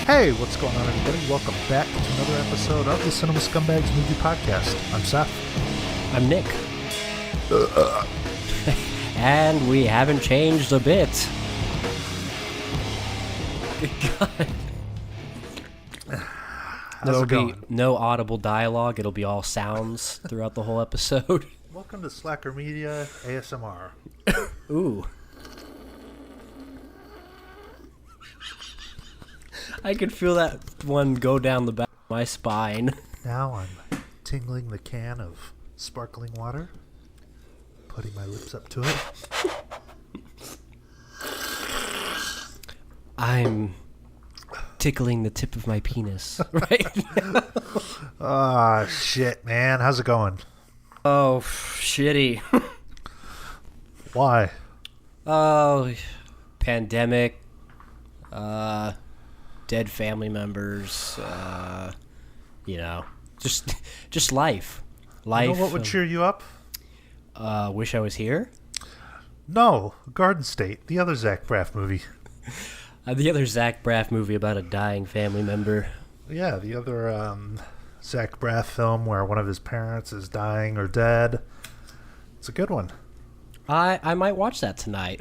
Hey, what's going on, everybody? Welcome back to another episode of the Cinema Scumbags Movie Podcast. I'm Seth. I'm Nick. And we haven't changed a bit. Good God. How's it going? No audible dialogue. It'll be all sounds throughout the whole episode. Welcome to Slacker Media ASMR. Ooh. I could feel that one go down the back of my spine. Now I'm tingling the can of sparkling water, putting my lips up to it. I'm tickling the tip of my penis right now. Ah, shit, man. How's it going? Oh, shitty. Why? Oh, pandemic, dead family members, just life. You know what would cheer you up? Wish I was here? No, Garden State, the other Zach Braff movie. The other Zach Braff movie about a dying family member. Yeah, the other Zach Braff film where one of his parents is dying or dead. It's a good one. I might watch that tonight.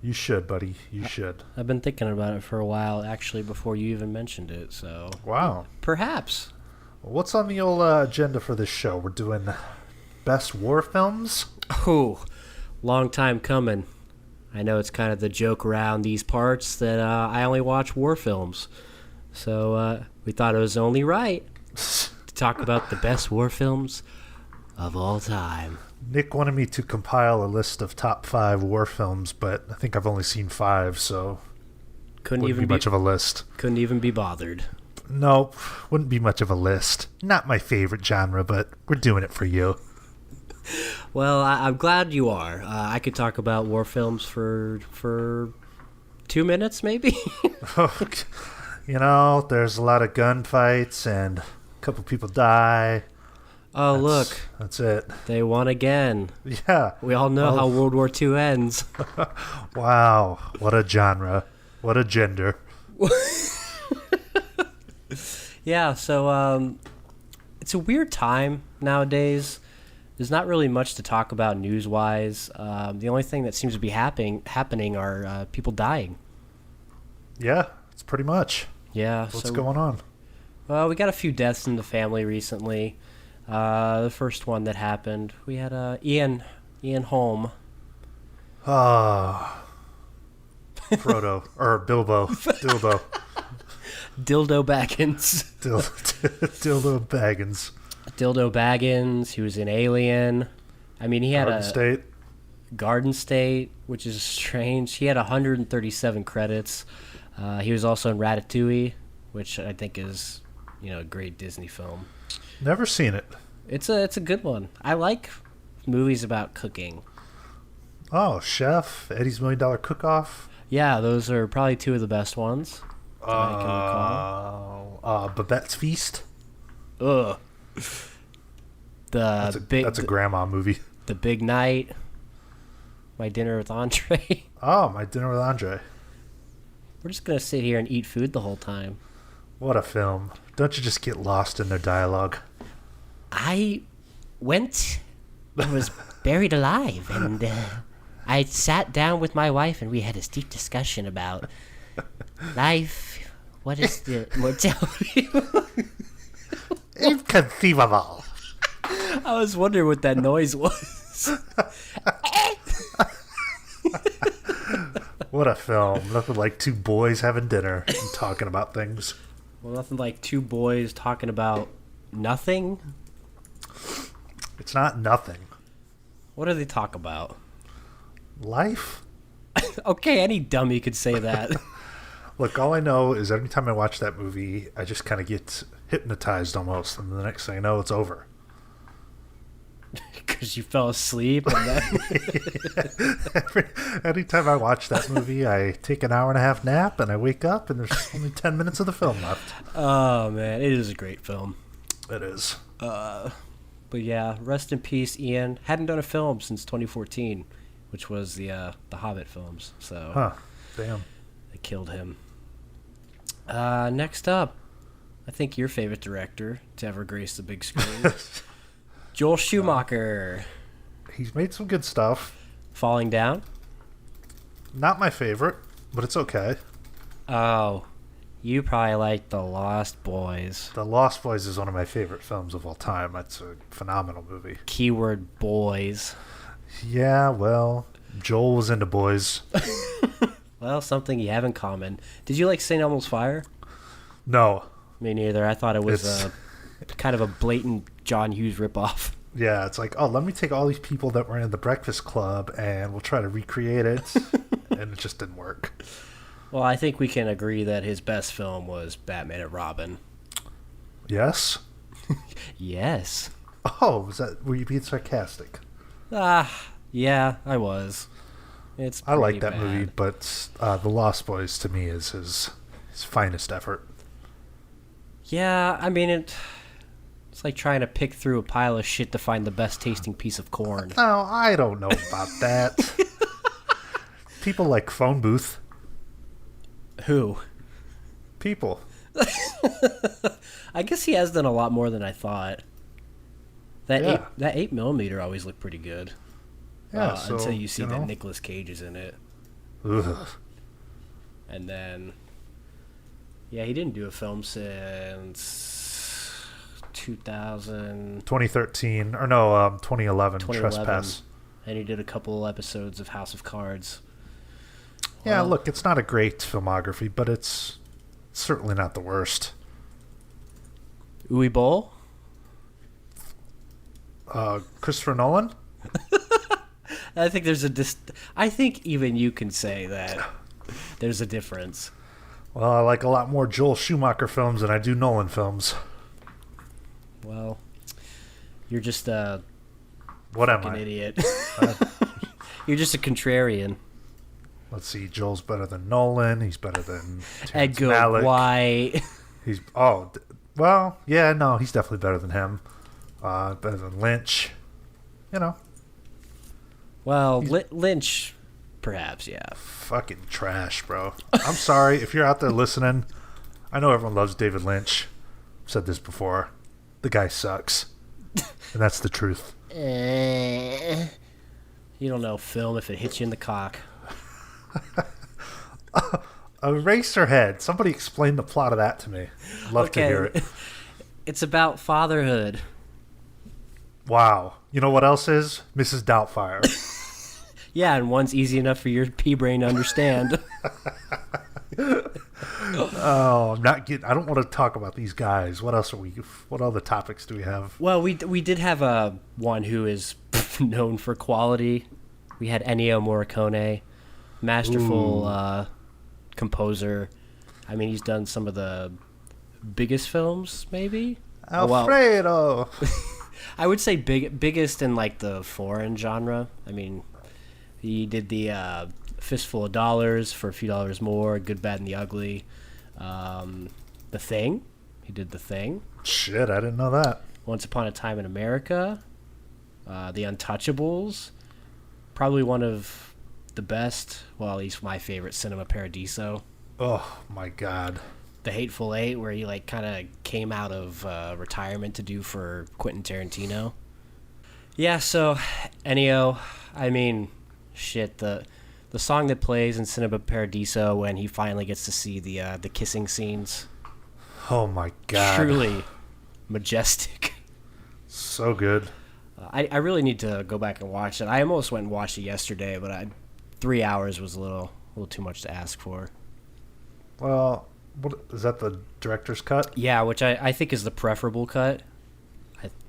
You should, buddy. You should. I've been thinking about it for a while, actually, before you even mentioned it, so... Wow. Perhaps. What's on the old agenda for this show? We're doing best war films? Oh, long time coming. I know it's kind of the joke around these parts that I only watch war films. So we thought it was only right to talk about the best war films of all time. Nick wanted me to compile a list of top 5 war films, but I think I've only seen 5, so wouldn't be much of a list. Couldn't even be bothered. Nope, wouldn't be much of a list. Not my favorite genre, but we're doing it for you. Well, I'm glad you are. I could talk about war films for 2 minutes, maybe. You know, there's a lot of gunfights and a couple people die. Oh, look. That's it. They won again. Yeah. We all know how World War II ends. Wow. What a genre. What a gender. Yeah, so it's a weird time nowadays. There's not really much to talk about news-wise. The only thing that seems to be happening are people dying. Yeah, it's pretty much. Yeah. What's going on? Well, we got a few deaths in the family recently. The first one that happened, we had Ian Holm. Ah, Frodo or Bilbo, Dilbo, Dildo Baggins. Dildo Baggins. Dildo Baggins. He was in Alien. I mean, he had Garden State, which is strange. He had 137 credits. He was also in Ratatouille, which I think is, a great Disney film. Never seen it. It's a good one. I like movies about cooking. Oh, Chef, Eddie's $1 Million Cook-Off. Yeah, those are probably 2 of the best ones I can recall. Babette's Feast. Ugh. That's a grandma movie. The Big Night. My Dinner with Andre. Oh, My Dinner with Andre. We're just gonna sit here and eat food the whole time. What a film. Don't you just get lost in their dialogue? I was buried alive, and I sat down with my wife, and we had a deep discussion about life. What is the mortality? Inconceivable. I was wondering what that noise was. What a film. Nothing like 2 boys having dinner and talking about things. Well, nothing like 2 boys talking about nothing. It's not nothing. What do they talk about? Life? Okay, any dummy could say that. Look, all I know is every time I watch that movie, I just kind of get hypnotized almost, and the next thing I know, it's over. Because you fell asleep. And then... Anytime I watch that movie, I take an hour and a half nap, and I wake up, and there's only 10 minutes of the film left. Oh, man, it is a great film. It is. But yeah, rest in peace, Ian. Hadn't done a film since 2014, which was the Hobbit films. So, huh? Damn. they killed him. Next up, I think your favorite director to ever grace the big screen, Joel Schumacher. He's made some good stuff. Falling Down? Not my favorite, but it's okay. Oh, you probably like The Lost Boys. The Lost Boys is one of my favorite films of all time. It's a phenomenal movie. Keyword boys. Yeah, well, Joel was into boys. Well, something you have in common. Did you like St. Elmo's Fire? No. Me neither. I thought it was kind of a blatant John Hughes ripoff. Yeah, it's like, oh, let me take all these people that were in the Breakfast Club and we'll try to recreate it. And it just didn't work. Well, I think we can agree that his best film was Batman and Robin. Yes? Yes. Oh, were you being sarcastic? Yeah, I was. I like that bad. movie, but The Lost Boys to me is his finest effort. Yeah, I mean, it's like trying to pick through a pile of shit to find the best tasting piece of corn. No, I don't know about that. People like Phone Booth. Who? People. I guess he has done a lot more than I thought. That 8mm always looked pretty good. Yeah, until you see that Nicolas Cage is in it. Ugh. And then, yeah, he didn't do a film since 2013, or no, 2011, Trespass. And he did a couple episodes of House of Cards. Yeah, look, it's not a great filmography, but it's certainly not the worst. Uwe Boll? Christopher Nolan? I think there's I think even you can say that there's a difference. Well, I like a lot more Joel Schumacher films than I do Nolan films. Well, you're just a idiot. You're just a contrarian. Let's see, Joel's better than Nolan. He's better than Edgar Alec. Kwai. He's he's definitely better than him. Better than Lynch. You know. Well, Lynch, perhaps, yeah. Fucking trash, bro. I'm sorry if you're out there listening. I know everyone loves David Lynch. I've said this before. The guy sucks. And that's the truth. You don't know film if it hits you in the cock. Eraserhead. Somebody explain the plot of that to me. Love to hear it. It's about fatherhood. Wow. You know what else is? Mrs. Doubtfire. Yeah, and one's easy enough for your pea brain to understand. Oh, I don't want to talk about these guys. What other topics do we have? Well, we did have one who is known for quality. We had Ennio Morricone, masterful composer. I mean, he's done some of the biggest films, maybe. Alfredo. I would say biggest in like the foreign genre. I mean, he did the Fistful of Dollars for a few dollars more, Good, Bad, and the Ugly. The Thing. He did The Thing. Shit, I didn't know that. Once Upon a Time in America. The Untouchables. Probably one of the best, well, at least my favorite, Cinema Paradiso. Oh, my God. The Hateful Eight, where he like kind of came out of retirement to do for Quentin Tarantino. Yeah, so Ennio, I mean, shit, the song that plays in Cinema Paradiso when he finally gets to see the kissing scenes. Oh my God. Truly majestic. So good. I really need to go back and watch it. I almost went and watched it yesterday, but 3 hours was a little too much to ask for. Well, what is that, the director's cut? Yeah, which I think is the preferable cut.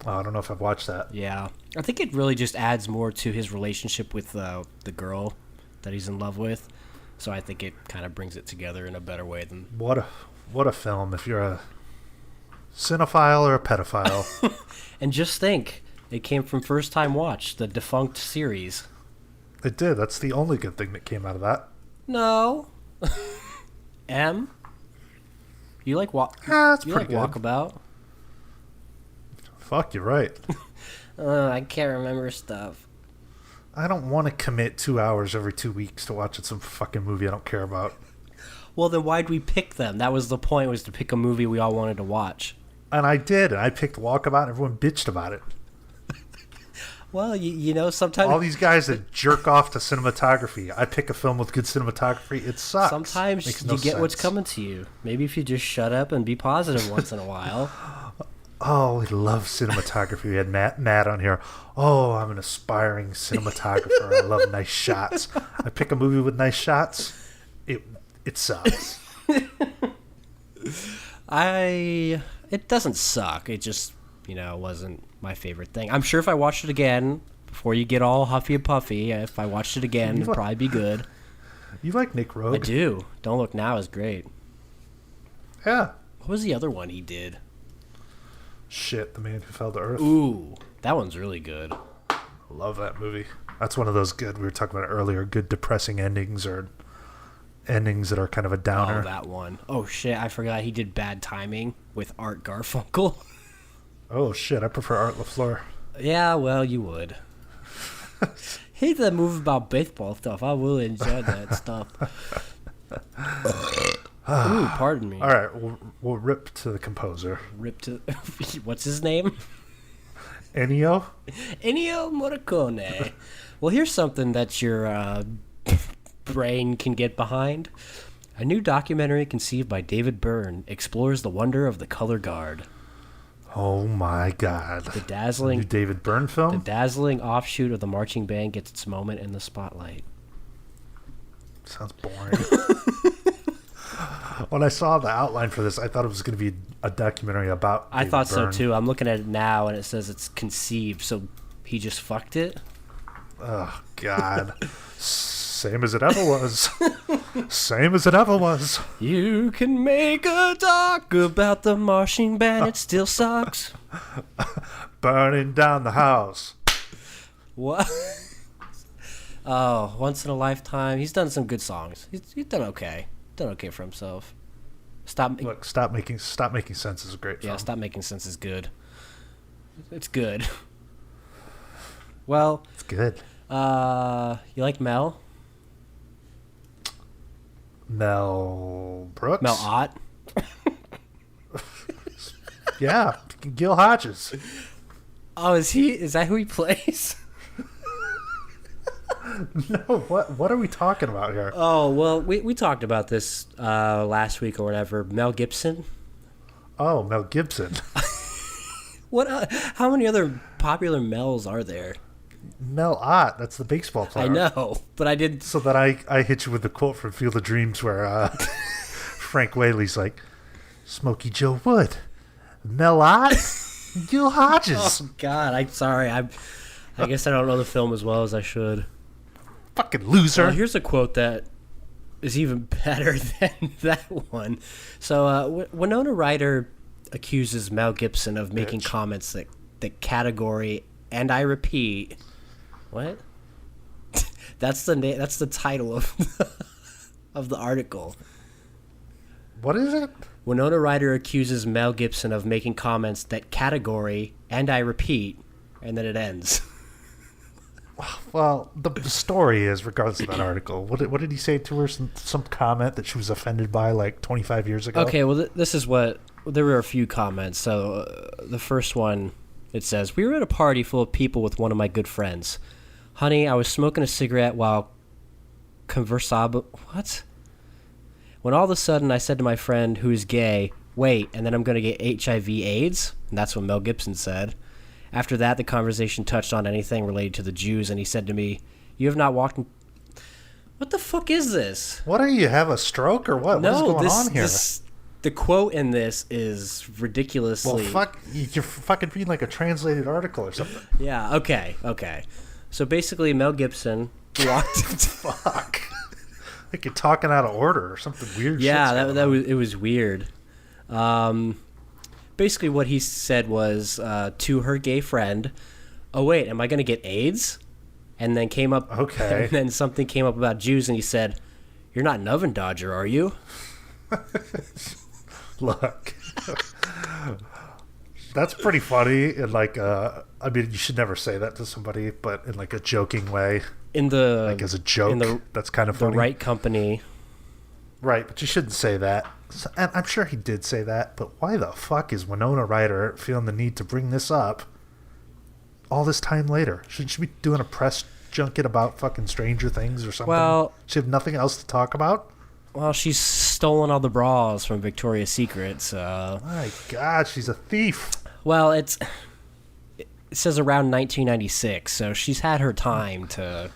I don't know if I've watched that. Yeah. I think it really just adds more to his relationship with the girl that he's in love with. So I think it kind of brings it together in a better way than... What a film if you're a cinephile or a pedophile. And just think, it came from First Time Watch, the defunct series. It did. That's the only good thing that came out of that. No. M? You like that's you pretty like good. Walkabout? Fuck, you're right. I can't remember stuff. I don't want to commit 2 hours every 2 weeks to watching some fucking movie I don't care about. Well, then why'd we pick them? That was the point, was to pick a movie we all wanted to watch. And I did. And I picked Walkabout, and everyone bitched about it. Well, you know, sometimes... All these guys that jerk off to cinematography. I pick a film with good cinematography. It sucks. Sometimes you get what's coming to you. Maybe if you just shut up and be positive once in a while. Oh, we love cinematography. We had Matt on here. Oh, I'm an aspiring cinematographer. I love nice shots. I pick a movie with nice shots. It sucks. It doesn't suck. It just, wasn't my favorite thing. I'm sure if I watched it again, before you get all huffy and puffy, if I watched it again, it'd probably be good. You like Nick Rogue? I do. Don't Look Now is great. Yeah. What was the other one he did? Shit, The Man Who Fell to Earth. Ooh, that one's really good. I love that movie. That's one of those good, we were talking about earlier, good depressing endings or endings that are kind of a downer. Oh, that one. Oh, shit, I forgot he did Bad Timing with Art Garfunkel. Oh, shit, I prefer Art LaFleur. Yeah, well, you would. Hate that movie about baseball stuff. I really enjoy that stuff. Ooh, pardon me. All right, we'll rip to the composer. Rip to... What's his name? Ennio Morricone. Well, here's something that your brain can get behind. A new documentary conceived by David Byrne explores the wonder of the color guard. Oh my God. The dazzling new David Byrne film? The dazzling offshoot of the marching band gets its moment in the spotlight. Sounds boring. When I saw the outline for this, I thought it was going to be a documentary about David I thought Byrne. so too. I'm looking at it now and it says it's conceived, so he just fucked it? Oh, God. Same as it ever was. Same as it ever was. You can make a doc about the marching band, it still sucks. Burning down the house. What? Oh, Once in a Lifetime. He's done some good songs. He's done okay. Done okay for himself. Stop Making Sense is a great film. Yeah, Stop Making Sense is good. It's good. Well, it's good. You like Mel? Mel Brooks? Mel Ott? Yeah, Gil Hodges. Oh, is that who he plays? No, what are we talking about here? Oh, well, we talked about this last week or whatever. Mel Gibson? Oh, Mel Gibson. What? How many other popular Mels are there? Mel Ott, that's the baseball player. I know, but I did... So that I hit you with the quote from Field of Dreams where Frank Whaley's like, Smokey Joe Wood, Mel Ott, Gil Hodges. Oh, God, I'm sorry. I guess I don't know the film as well as I should. Fucking loser. Well, here's a quote that is even better than that one. So, Winona Ryder accuses Mel Gibson of making comments that category, and I repeat... What? That's the title of the article. What is it? Winona Ryder accuses Mel Gibson of making comments that category, and I repeat, and then it ends. Well, the story is, regardless of that article, what did he say to her? Some comment that she was offended by like 25 years ago? Okay, well, this is what... There were a few comments. So the first one, it says, "We were at a party full of people with one of my good friends. Honey, I was smoking a cigarette while conversable... What? When all of a sudden I said to my friend, who is gay, wait, and then I'm going to get HIV/AIDS? And that's what Mel Gibson said. After that, the conversation touched on anything related to the Jews, and he said to me, you have not walked in... What the fuck is this? What are you, have a stroke or what? No, what is going on here? The quote in this is ridiculously... Well, you're fucking reading like a translated article or something. Yeah, okay. So basically, Mel Gibson walked... Fuck. Like you're talking out of order or something weird. Yeah, it was weird. Basically, what he said was to her gay friend, "Oh wait, am I going to get AIDS?" And then came up. Okay. And then something came up about Jews, and he said, "You're not an oven dodger, are you?" Look, that's pretty funny. And like, I mean, you should never say that to somebody, but in like a joking way. As a joke, that's kind of funny. The Right Company Right, but you shouldn't say that. And I'm sure he did say that, but why the fuck is Winona Ryder feeling the need to bring this up all this time later? Shouldn't she be doing a press junket about fucking Stranger Things or something? Well, she have nothing else to talk about? Well, she's stolen all the bras from Victoria's Secret, so... My God, she's a thief. Well, it says around 1996, so she's had her time to...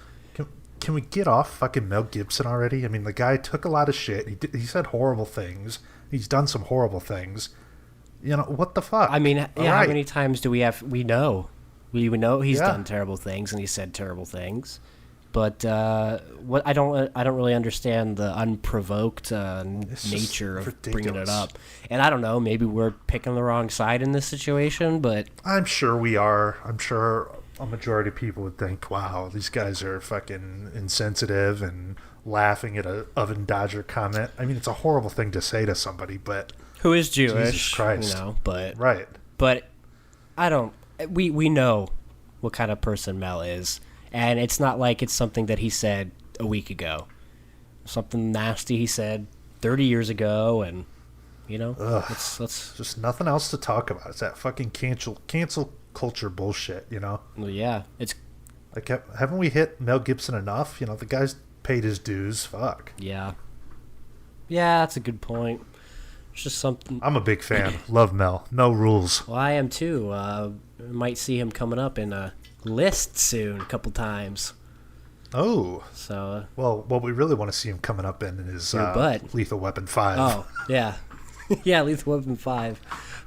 Can we get off fucking Mel Gibson already? I mean, the guy took a lot of shit. He said horrible things. He's done some horrible things. You know, what the fuck? I mean, yeah, right. How many times do we have... We know he's done terrible things and he said terrible things. But what I don't really understand the unprovoked nature of bringing it up. And I don't know, maybe we're picking the wrong side in this situation, but... I'm sure we are. I'm sure... a majority of people would think, wow, these guys are fucking insensitive and laughing at a oven dodger comment. I mean, it's a horrible thing to say to somebody, but... Who is Jewish, Jesus Christ. you know, but... Right. But I don't... We know what kind of person Mel is, and it's not like it's something that he said a week ago. Something nasty he said 30 years ago, and, you know, let's... Just nothing else to talk about. It's that fucking cancel culture bullshit, you know? Well, yeah, it's... Like, haven't we hit Mel Gibson enough? You know, the guy's paid his dues. Fuck. Yeah. Yeah, that's a good point. It's just something... I'm a big fan. Love Mel. No rules. Well, I am too. Might see him coming up in a list soon a couple times. Oh. So... well, what we really want to see him coming up in is Lethal Weapon 5. Oh, yeah. Yeah, Lethal Weapon 5.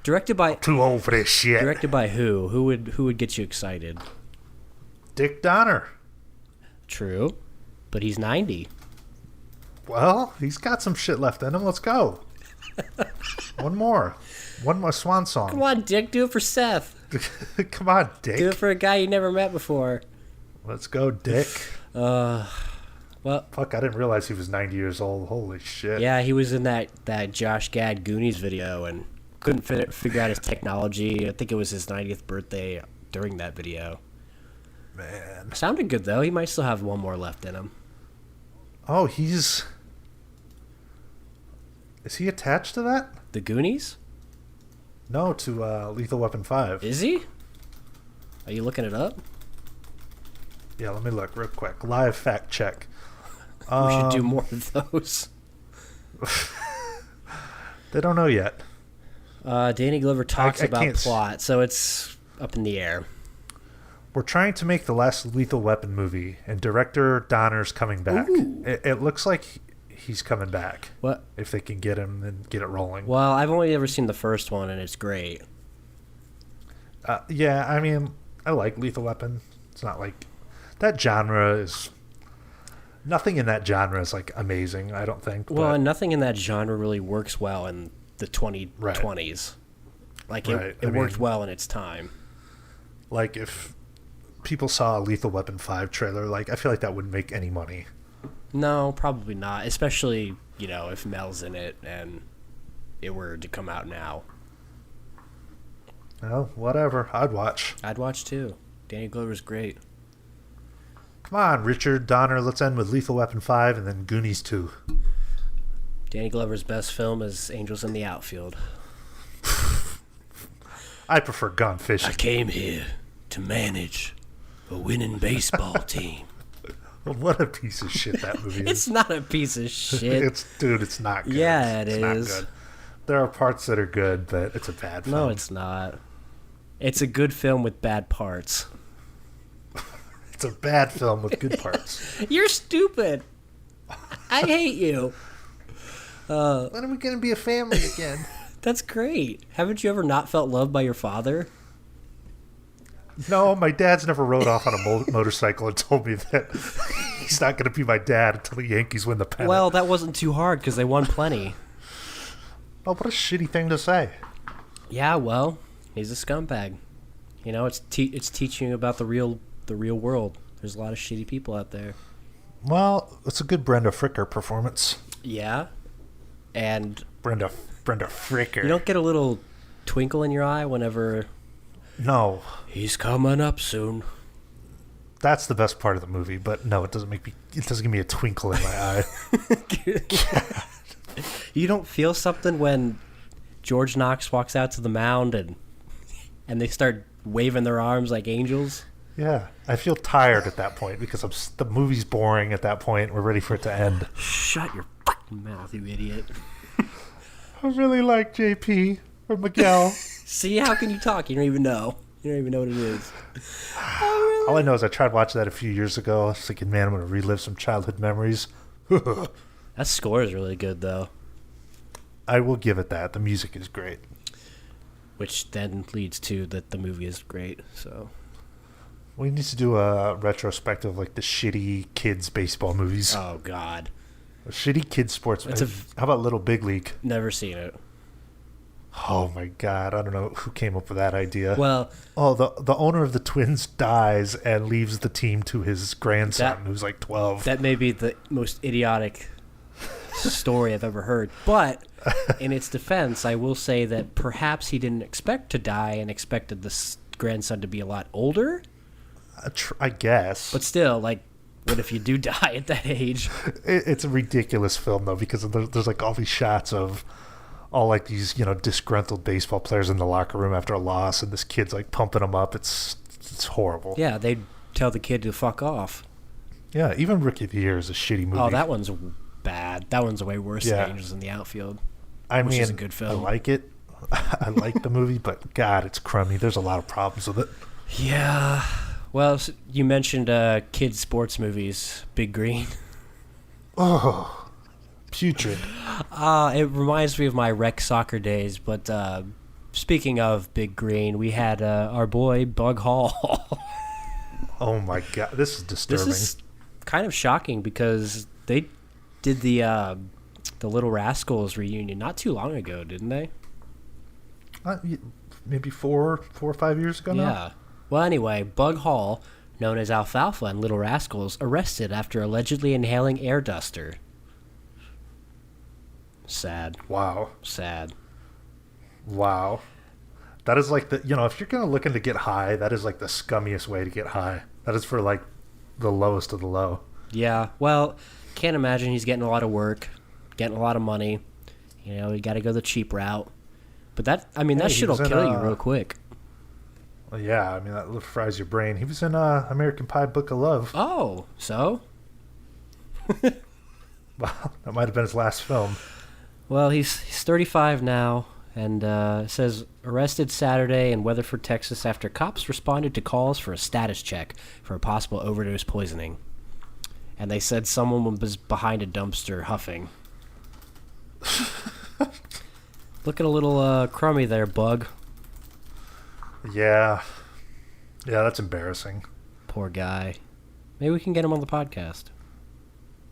Directed by... Too old for this shit. Directed by who? Who would get you excited? Dick Donner. True, but he's 90. Well, he's got some shit left in him. Let's go. One more swan song. Come on, Dick, do it for Seth. Come on, Dick. Do it for a guy you never met before. Let's go, Dick. Well, fuck, I didn't realize he was 90 years old. Holy shit. Yeah, he was in that Josh Gad Goonies video and couldn't figure out his technology. I think it was his 90th birthday during that video. Man. Sounded good, though. He might still have one more left in him. Oh, is he attached to that? The Goonies? No, to Lethal Weapon 5. Is he? Are you looking it up? Yeah, let me look real quick. Live fact check. We should do more of those. They don't know yet. Danny Glover talks about can't plot, so it's up in the air. We're trying to make the last Lethal Weapon movie, and director Donner's coming back. It looks like he's coming back. What? If they can get him and get it rolling. Well, I've only ever seen the first one, and it's great. Yeah, I mean, I like Lethal Weapon. It's not like... that genre is... nothing in that genre is, like, amazing, I don't think. Well, and nothing in that genre really works well in the 2020s. Like, it worked well in its time. Like, if people saw a Lethal Weapon 5 trailer, like, I feel like that wouldn't make any money. No, probably not. Especially, you know, if Mel's in it and it were to come out now. Well, whatever. I'd watch. I'd watch, too. Danny Glover's great. Come on, Richard Donner. Let's end with Lethal Weapon 5 and then Goonies 2. Danny Glover's best film is Angels in the Outfield. I prefer Gone Fishing. I came here to manage a winning baseball team. What a piece of shit that movie is. It's not a piece of shit. It's not good. Yeah, it's is. Not good. There are parts that are good, but it's a bad film. No, it's not. It's a good film with bad parts. It's a bad film with good parts. You're stupid. I hate you. When are we going to be a family again? That's great. Haven't you ever not felt loved by your father? No, my dad's never rode off on a motorcycle and told me that he's not going to be my dad until the Yankees win the pennant. Well, that wasn't too hard because they won plenty. Oh, what a shitty thing to say. Yeah, well, he's a scumbag. You know, it's teaching you about the real world. There's a lot of shitty people out there. Well, it's a good Brenda Fricker performance. Yeah, and Brenda Fricker. You don't get a little twinkle in your eye whenever... No. He's coming up soon. That's the best part of the movie, but no, it doesn't give me a twinkle in my eye. You don't feel something when George Knox walks out to the mound and they start waving their arms like angels? Yeah, I feel tired at that point because the movie's boring at that point. We're ready for it to end. Shut your fucking mouth, you idiot. I really like JP or Miguel. See, how can you talk? You don't even know. You don't even know what it is. All I know is I tried watching that a few years ago. I was thinking, man, I'm going to relive some childhood memories. That score is really good, though. I will give it that. The music is great. Which then leads to that the movie is great, so... We need to do a retrospective like the shitty kids baseball movies. Oh, God. Shitty kids sports. How about Little Big League? Never seen it. Oh, my God. I don't know who came up with that idea. Well... Oh, the owner of the Twins dies and leaves the team to his grandson, who's like 12. That may be the most idiotic story I've ever heard. But in its defense, I will say that perhaps he didn't expect to die and expected the grandson to be a lot older. I guess. But still, like, what if you do die at that age? It's a ridiculous film, though, because there's like all these shots of all like these, disgruntled baseball players in the locker room after a loss, and this kid's like pumping them up. It's horrible. Yeah, they tell the kid to fuck off. Yeah, even Rookie of the Year is a shitty movie. Oh, that one's bad. That one's way worse than Angels in the Outfield. Which is a good film. I like it. I like the movie, but God, it's crummy. There's a lot of problems with it. Yeah. Well, you mentioned kids' sports movies, Big Green. Oh, putrid. It reminds me of my rec soccer days, but speaking of Big Green, we had our boy, Bug Hall. Oh, my God. This is disturbing. This is kind of shocking because they did the Little Rascals reunion not too long ago, didn't they? Maybe 4 or 5 years ago now? Yeah. Well, anyway, Bug Hall, known as Alfalfa in Little Rascals, arrested after allegedly inhaling air duster. Sad. Wow. Sad. Wow. That is like if you're going to looking to get high, that is like the scummiest way to get high. That is for like the lowest of the low. Yeah. Well, can't imagine he's getting a lot of work, getting a lot of money. You got to go the cheap route. But that shit'll kill you real quick. Well, yeah, that fries your brain. He was in American Pie Book of Love. Oh, so? Wow, that might have been his last film. Well, he's 35 now, and it says arrested Saturday in Weatherford, Texas, after cops responded to calls for a status check for a possible overdose poisoning. And they said someone was behind a dumpster huffing. Looking a little crummy there, Bug. Yeah, that's embarrassing. Poor guy. Maybe we can get him on the podcast.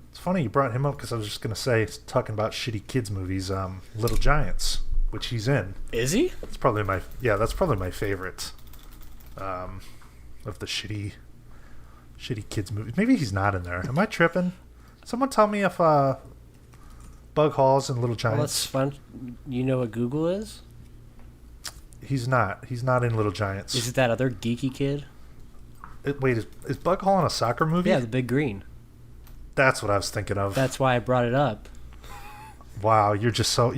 It's funny you brought him up because I was just going to say, talking about shitty kids movies, Little Giants, which he's in. Is he? That's probably my favorite of the shitty kids movies. Maybe he's not in there. Am I tripping? Someone tell me if Bug Hall's in Little Giants. Well, that's fun. You know what Google is? He's not. He's not in Little Giants. Is it that other geeky kid? Wait, is Bug Hall in a soccer movie? Yeah, the Big Green. That's what I was thinking of. That's why I brought it up. Wow, you're so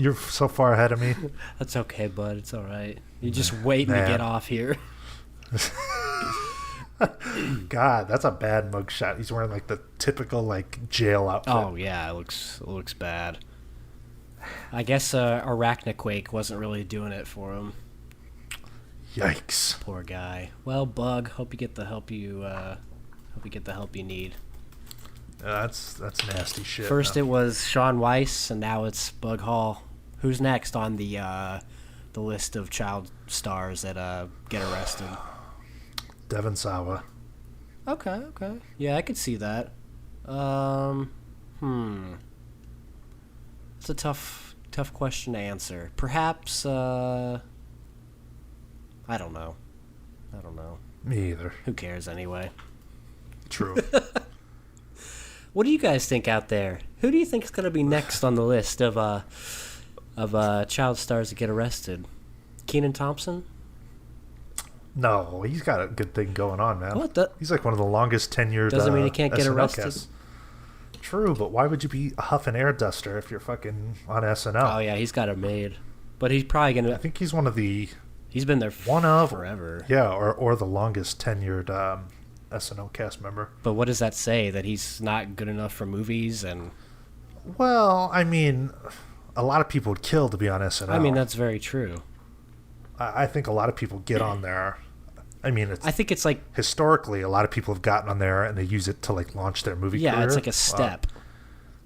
far ahead of me. That's okay, bud. It's all right. You're just waiting to get off here. God, that's a bad mugshot. He's wearing like the typical like jail outfit. Oh yeah, it looks bad. I guess Arachnoquake wasn't really doing it for him. Yikes! Poor guy. Well, Bug, hope you get the help you need. That's nasty shit. First it was Sean Weiss, and now it's Bug Hall. Who's next on the list of child stars that get arrested? Devon Sawa. Okay. Yeah, I could see that. It's a tough question to answer. Perhaps, I don't know. Me either. Who cares anyway? True. What do you guys think out there? Who do you think is going to be next on the list of child stars that get arrested? Kenan Thompson? No, he's got a good thing going on, man. What? He's like one of the longest tenured. Doesn't mean he can't get SNL arrested. casts. True, but why would you be a huff and air duster if you're fucking on SNL? Oh yeah, he's got it made, but he's probably gonna. I think he's one of the. He's been there forever. Yeah, or the longest tenured SNL cast member. But what does that say? That he's not good enough for movies? And well, I mean, a lot of people would kill to be on SNL. I mean, that's very true. I think a lot of people get on there. I mean, I think it's like historically, a lot of people have gotten on there and they use it to like launch their movie career. Yeah, it's like a step.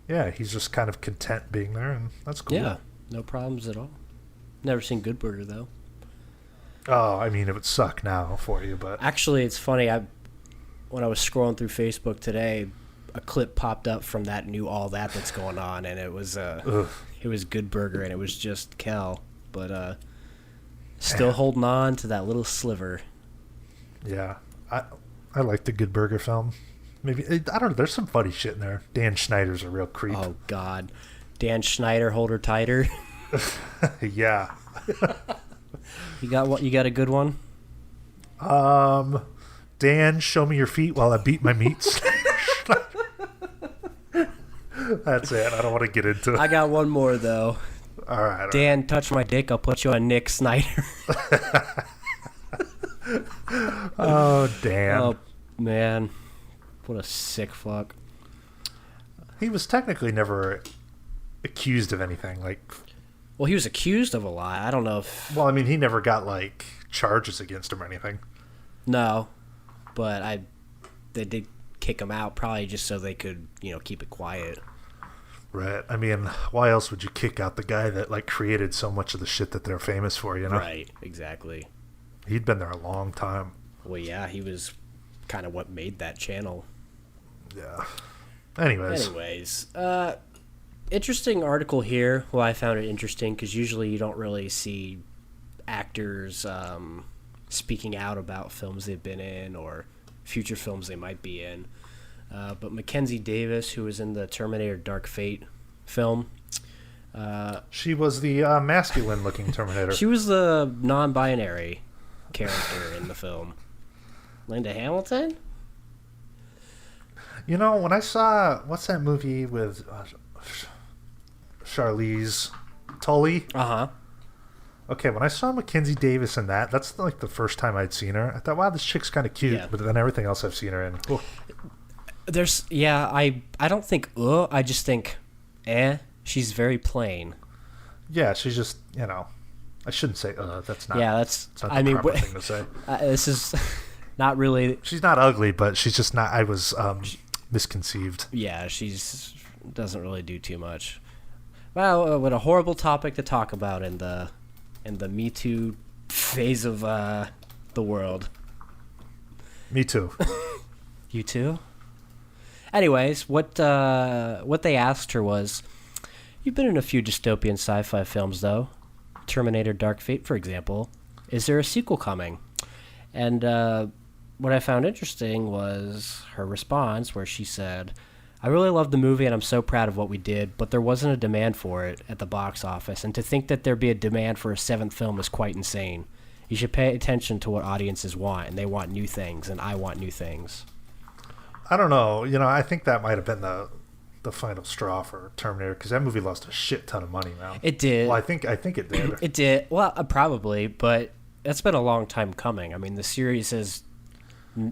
Yeah, he's just kind of content being there, and that's cool. Yeah, no problems at all. Never seen Good Burger though. Oh, I mean, it would suck now for you, but actually, it's funny. When I was scrolling through Facebook today, a clip popped up from that new All that's going on, and it was Good Burger, and it was just Kel, but still holding on to that little sliver. Yeah, I like the Good Burger film. Maybe I don't know. There's some funny shit in there. Dan Schneider's a real creep. Oh God, Dan Schneider, hold her tighter. Yeah. You got what? You got a good one? Dan, show me your feet while I beat my meats. That's it. I don't want to get into it. I got one more though. All right. Dan, touch my dick. I'll put you on Nick Snyder. Oh, Dan. Oh man, what a sick fuck. He was technically never accused of anything. Well, he was accused of a lot. I don't know if. Well, I mean, he never got like charges against him or anything. No, but they did kick him out probably just so they could, keep it quiet. Right. I mean, why else would you kick out the guy that like created so much of the shit that they're famous for? Right. Exactly. He'd been there a long time. Well, yeah, he was kind of what made that channel. Yeah. Anyways, interesting article here. Well, I found it interesting because usually you don't really see actors speaking out about films they've been in or future films they might be in. But Mackenzie Davis, who was in the Terminator Dark Fate film. She was the masculine-looking Terminator. She was the non-binary character in the film. Linda Hamilton? When I saw... What's that movie with Charlize Tully? Uh-huh. Okay, when I saw Mackenzie Davis in that's like the first time I'd seen her. I thought, wow, this chick's kind of cute. Yeah. But then everything else I've seen her in... I don't think, I just think, she's very plain. Yeah, she's just, I shouldn't say, that's not. Yeah, that's not the proper thing to say. This is not really. She's not ugly, but she's just not, I was misconceived. Yeah, doesn't really do too much. Well, what a horrible topic to talk about in the Me Too phase of the world. Me too. You too? Anyways, what they asked her was, you've been in a few dystopian sci-fi films, though. Terminator Dark Fate, for example. Is there a sequel coming? And what I found interesting was her response, where she said, I really loved the movie and I'm so proud of what we did, but there wasn't a demand for it at the box office, and to think that there'd be a demand for a seventh film is quite insane. You should pay attention to what audiences want, and they want new things, and I want new things. I don't know. I think that might have been the final straw for Terminator, because that movie lost a shit ton of money, man. It did. Well, I think it did. It did. Well, probably, but that's been a long time coming. I mean, the series has...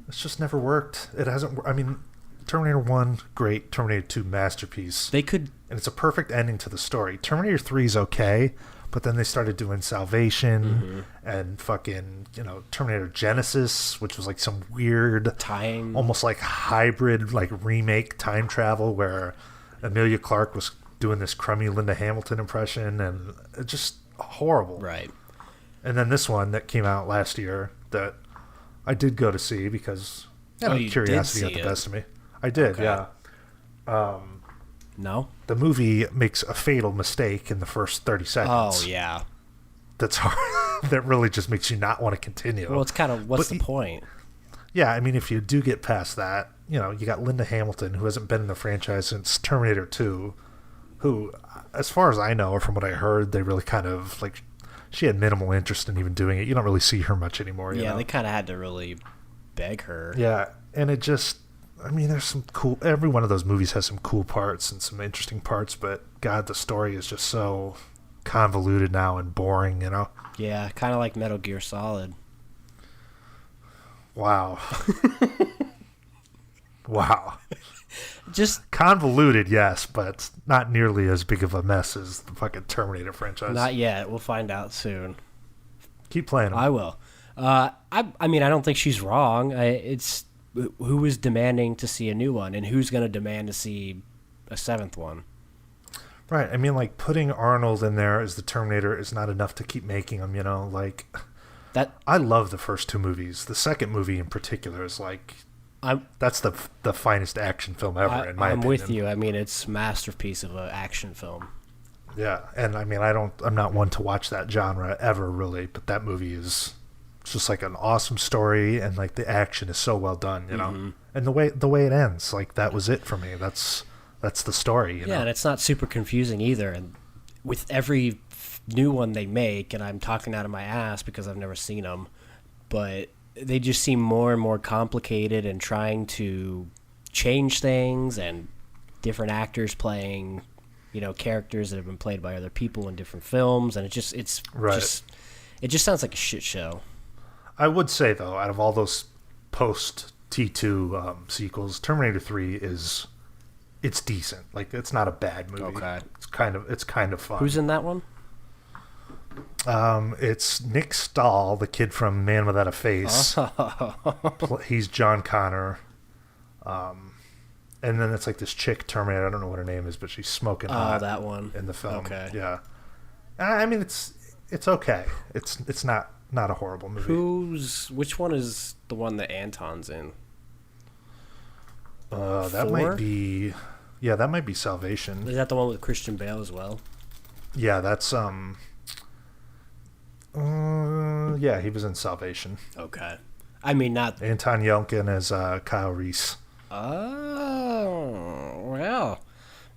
It's just never worked. It hasn't... I mean, Terminator 1, great. Terminator 2, masterpiece. They could... And it's a perfect ending to the story. Terminator 3 is okay, but then they started doing Salvation and fucking, Terminator Genesis, which was like some weird time, almost like hybrid, like remake time travel where Emilia Clarke was doing this crummy Linda Hamilton impression, and it's just horrible. Right. And then this one that came out last year that I did go to see because curiosity got the best of me. I did, okay. Yeah. No? The movie makes a fatal mistake in the first 30 seconds. Oh, yeah. That's hard. That really just makes you not want to continue. Well, it's kind of, what's the point? Yeah, I mean, if you do get past that, you got Linda Hamilton, who hasn't been in the franchise since Terminator 2, who, as far as I know, or from what I heard, they really kind of, like, she had minimal interest in even doing it. You don't really see her much anymore. Yeah, they kind of had to really beg her. Yeah, and it just... I mean, there's some cool. Every one of those movies has some cool parts and some interesting parts, but God, the story is just so convoluted now and boring. Yeah, kind of like Metal Gear Solid. Wow. Wow. Just convoluted, yes, but not nearly as big of a mess as the fucking Terminator franchise. not yet. We'll find out soon. Keep playing them. I will. I mean, I don't think she's wrong. It's who is demanding to see a new one, and who's going to demand to see a seventh one? Right. I mean, like, putting Arnold in there as the Terminator is not enough to keep making them, like... I love the first two movies. The second movie in particular is, like... that's the finest action film ever, in my opinion. I'm with you. I mean, it's a masterpiece of an action film. Yeah, and I mean, I'm not one to watch that genre ever, really, but that movie is... It's just like an awesome story, and like the action is so well done, know, and the way it ends, like that was it for me. That's the story. Yeah, and it's not super confusing either. And with every new one they make, and I'm talking out of my ass because I've never seen them, but they just seem more and more complicated and trying to change things, and different actors playing, characters that have been played by other people in different films, and it just sounds like a shit show. I would say, though, out of all those post T2 sequels, Terminator 3 it's decent. Like, it's not a bad movie. Okay. It's kind of fun. Who's in that one? It's Nick Stahl, the kid from Man Without a Face. Oh. He's John Connor. And then it's like this chick Terminator. I don't know what her name is, but she's smoking hot. That one in the film. Okay. Yeah. I mean, it's okay. It's not a horrible movie. Which one is the one that Anton's in? That might be Salvation. Is that the one with Christian Bale as well? Yeah, that's yeah, he was in Salvation. Okay. I mean, not Anton Yelchin as Kyle Reese. Oh, well.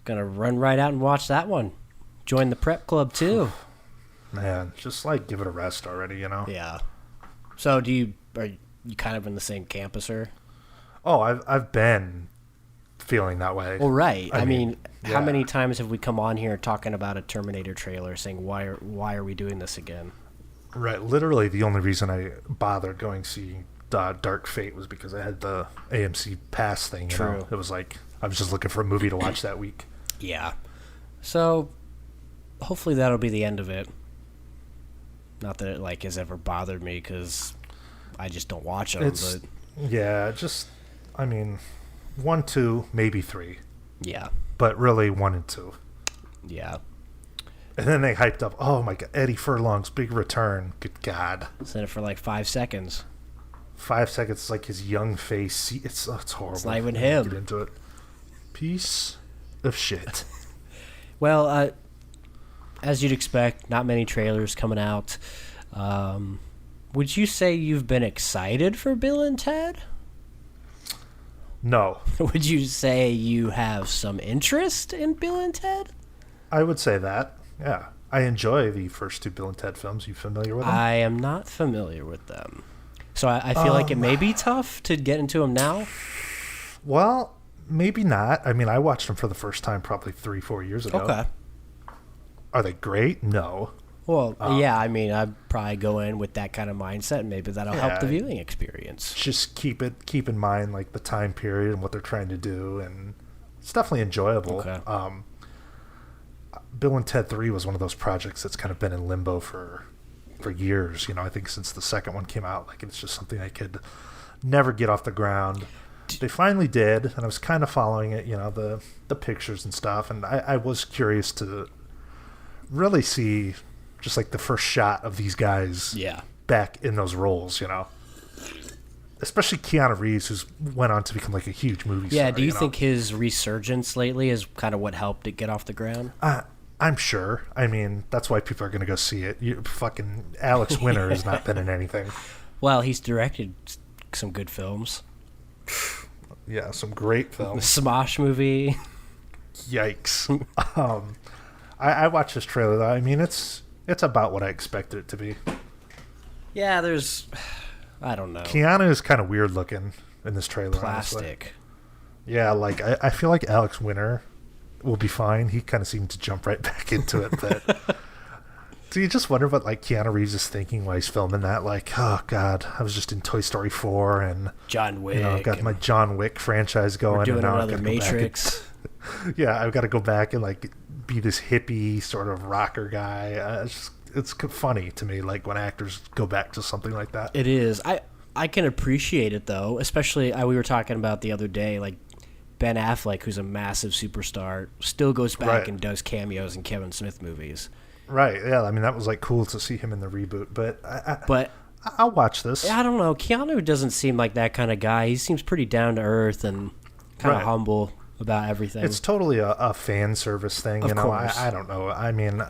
Gonna run right out and watch that one. Join the prep club too. Man, just like give it a rest already, Yeah. So are you kind of in the same camp as her? Oh, I've been feeling that way. Well, right. I mean, yeah. How many times have we come on here talking about a Terminator trailer, saying why are we doing this again? Right. Literally, the only reason I bothered going to see Dark Fate was because I had the AMC Pass thing. True. It was like I was just looking for a movie to watch that week. Yeah. So hopefully that'll be the end of it. Not that it has ever bothered me, because I just don't watch them. Yeah, I mean, 1, 2, maybe 3. Yeah. But really 1 and 2. Yeah. And then they hyped up, oh my God, Eddie Furlong's big return. Good God. Said it for like 5 seconds. 5 seconds, like his young face. It's horrible. It's not even him. Get into it. Piece of shit. Well, as you'd expect, not many trailers coming out. Would you say you've been excited for Bill and Ted? No. Would you say you have some interest in Bill and Ted? I would say that. Yeah. I enjoy the first 2 Bill and Ted films. You familiar with them? I am not familiar with them. So I feel like it may be tough to get into them now. Well, maybe not. I mean, I watched them for the first time probably 3-4 years ago. Okay. Are they great? No. Well, yeah, I mean, I'd probably go in with that kind of mindset, and maybe that'll help the viewing experience. Just keep in mind, like, the time period and what they're trying to do, and it's definitely enjoyable. Okay. Bill and Ted 3 was one of those projects that's kind of been in limbo for years. I think since the second one came out, like, it's just something I could never get off the ground. They finally did, and I was kind of following it, the pictures and stuff, and I was curious to really see just like the first shot of these guys back in those roles, especially Keanu Reeves, who's went on to become like a huge movie star. Yeah, do you think his resurgence lately is kind of what helped it get off the ground? I'm sure. I mean, that's why people are going to go see it. Fucking Alex Winter has not been in anything. Well, he's directed some good films. Yeah, some great films. The Smosh movie. Yikes. I watched this trailer, though. I mean, it's about what I expected it to be. Yeah, I don't know. Keanu is kind of weird looking in this trailer. Plastic. Yeah, like I feel like Alex Winter will be fine. He kind of seemed to jump right back into it, but do you just wonder what like Keanu Reeves is thinking while he's filming that? Like, oh god, I was just in Toy Story 4 and John Wick. I've got my John Wick franchise going. We're doing and now another Matrix. Yeah, I've got to go back and like be this hippie sort of rocker guy. It's funny to me, like when actors go back to something like that. It is. I can appreciate it though, especially we were talking about the other day, like Ben Affleck, who's a massive superstar, still goes back and does cameos in Kevin Smith movies. Right. Yeah. I mean, that was like cool to see him in the reboot, but I'll watch this. I don't know. Keanu doesn't seem like that kind of guy. He seems pretty down to earth and kind of humble about everything. It's totally a fan service thing. Of course. I don't know. I mean,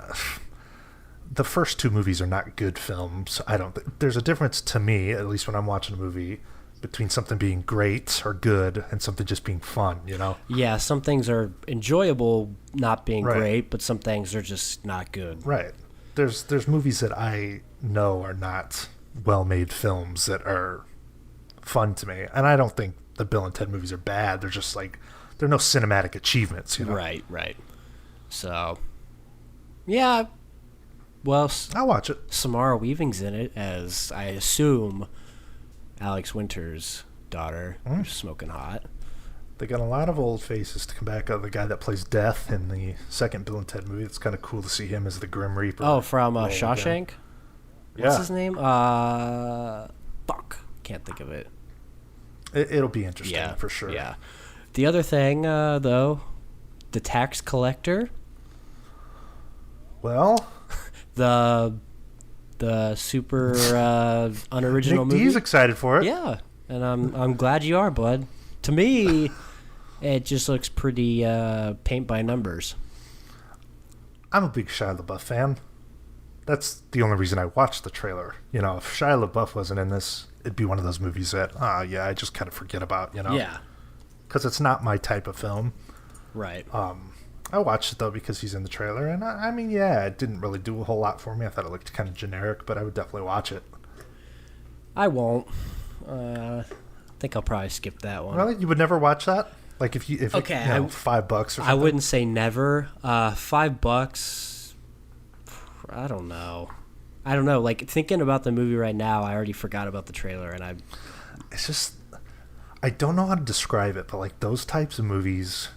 the first two movies are not good films. There's a difference to me, at least when I'm watching a movie, between something being great or good and something just being fun, you know? Yeah, some things are enjoyable not being great, but some things are just not good. Right. There's movies that I know are not well-made films that are fun to me. And I don't think the Bill and Ted movies are bad. They're just like, they're no cinematic achievements, you know? Right. So, yeah, well, I'll watch it. Samara Weaving's in it as, I assume, Alex Winter's daughter, who's smoking hot. They got a lot of old faces to come back. The guy that plays Death in the second Bill and Ted movie. It's kind of cool to see him as the Grim Reaper. Oh, from Shawshank? What's his name? Fuck. Can't think of it. It'll be interesting for sure. Yeah. The other thing, though, the tax collector. Well, the super unoriginal movie. He's excited for it. Yeah, and I'm glad you are, bud. To me, it just looks pretty paint by numbers. I'm a big Shia LaBeouf fan. That's the only reason I watched the trailer. You know, if Shia LaBeouf wasn't in this, it'd be one of those movies that, I just kind of forget about, you know? Yeah. Because it's not my type of film. Right. I watched it, though, because he's in the trailer. And, I mean, yeah, it didn't really do a whole lot for me. I thought it looked kind of generic, but I would definitely watch it. I won't. I think I'll probably skip that one. Really? You would never watch that? Like, if $5 or something? I wouldn't say never. $5, I don't know. Like, thinking about the movie right now, I already forgot about the trailer, and It's just... I don't know how to describe it, but, like, those types of movies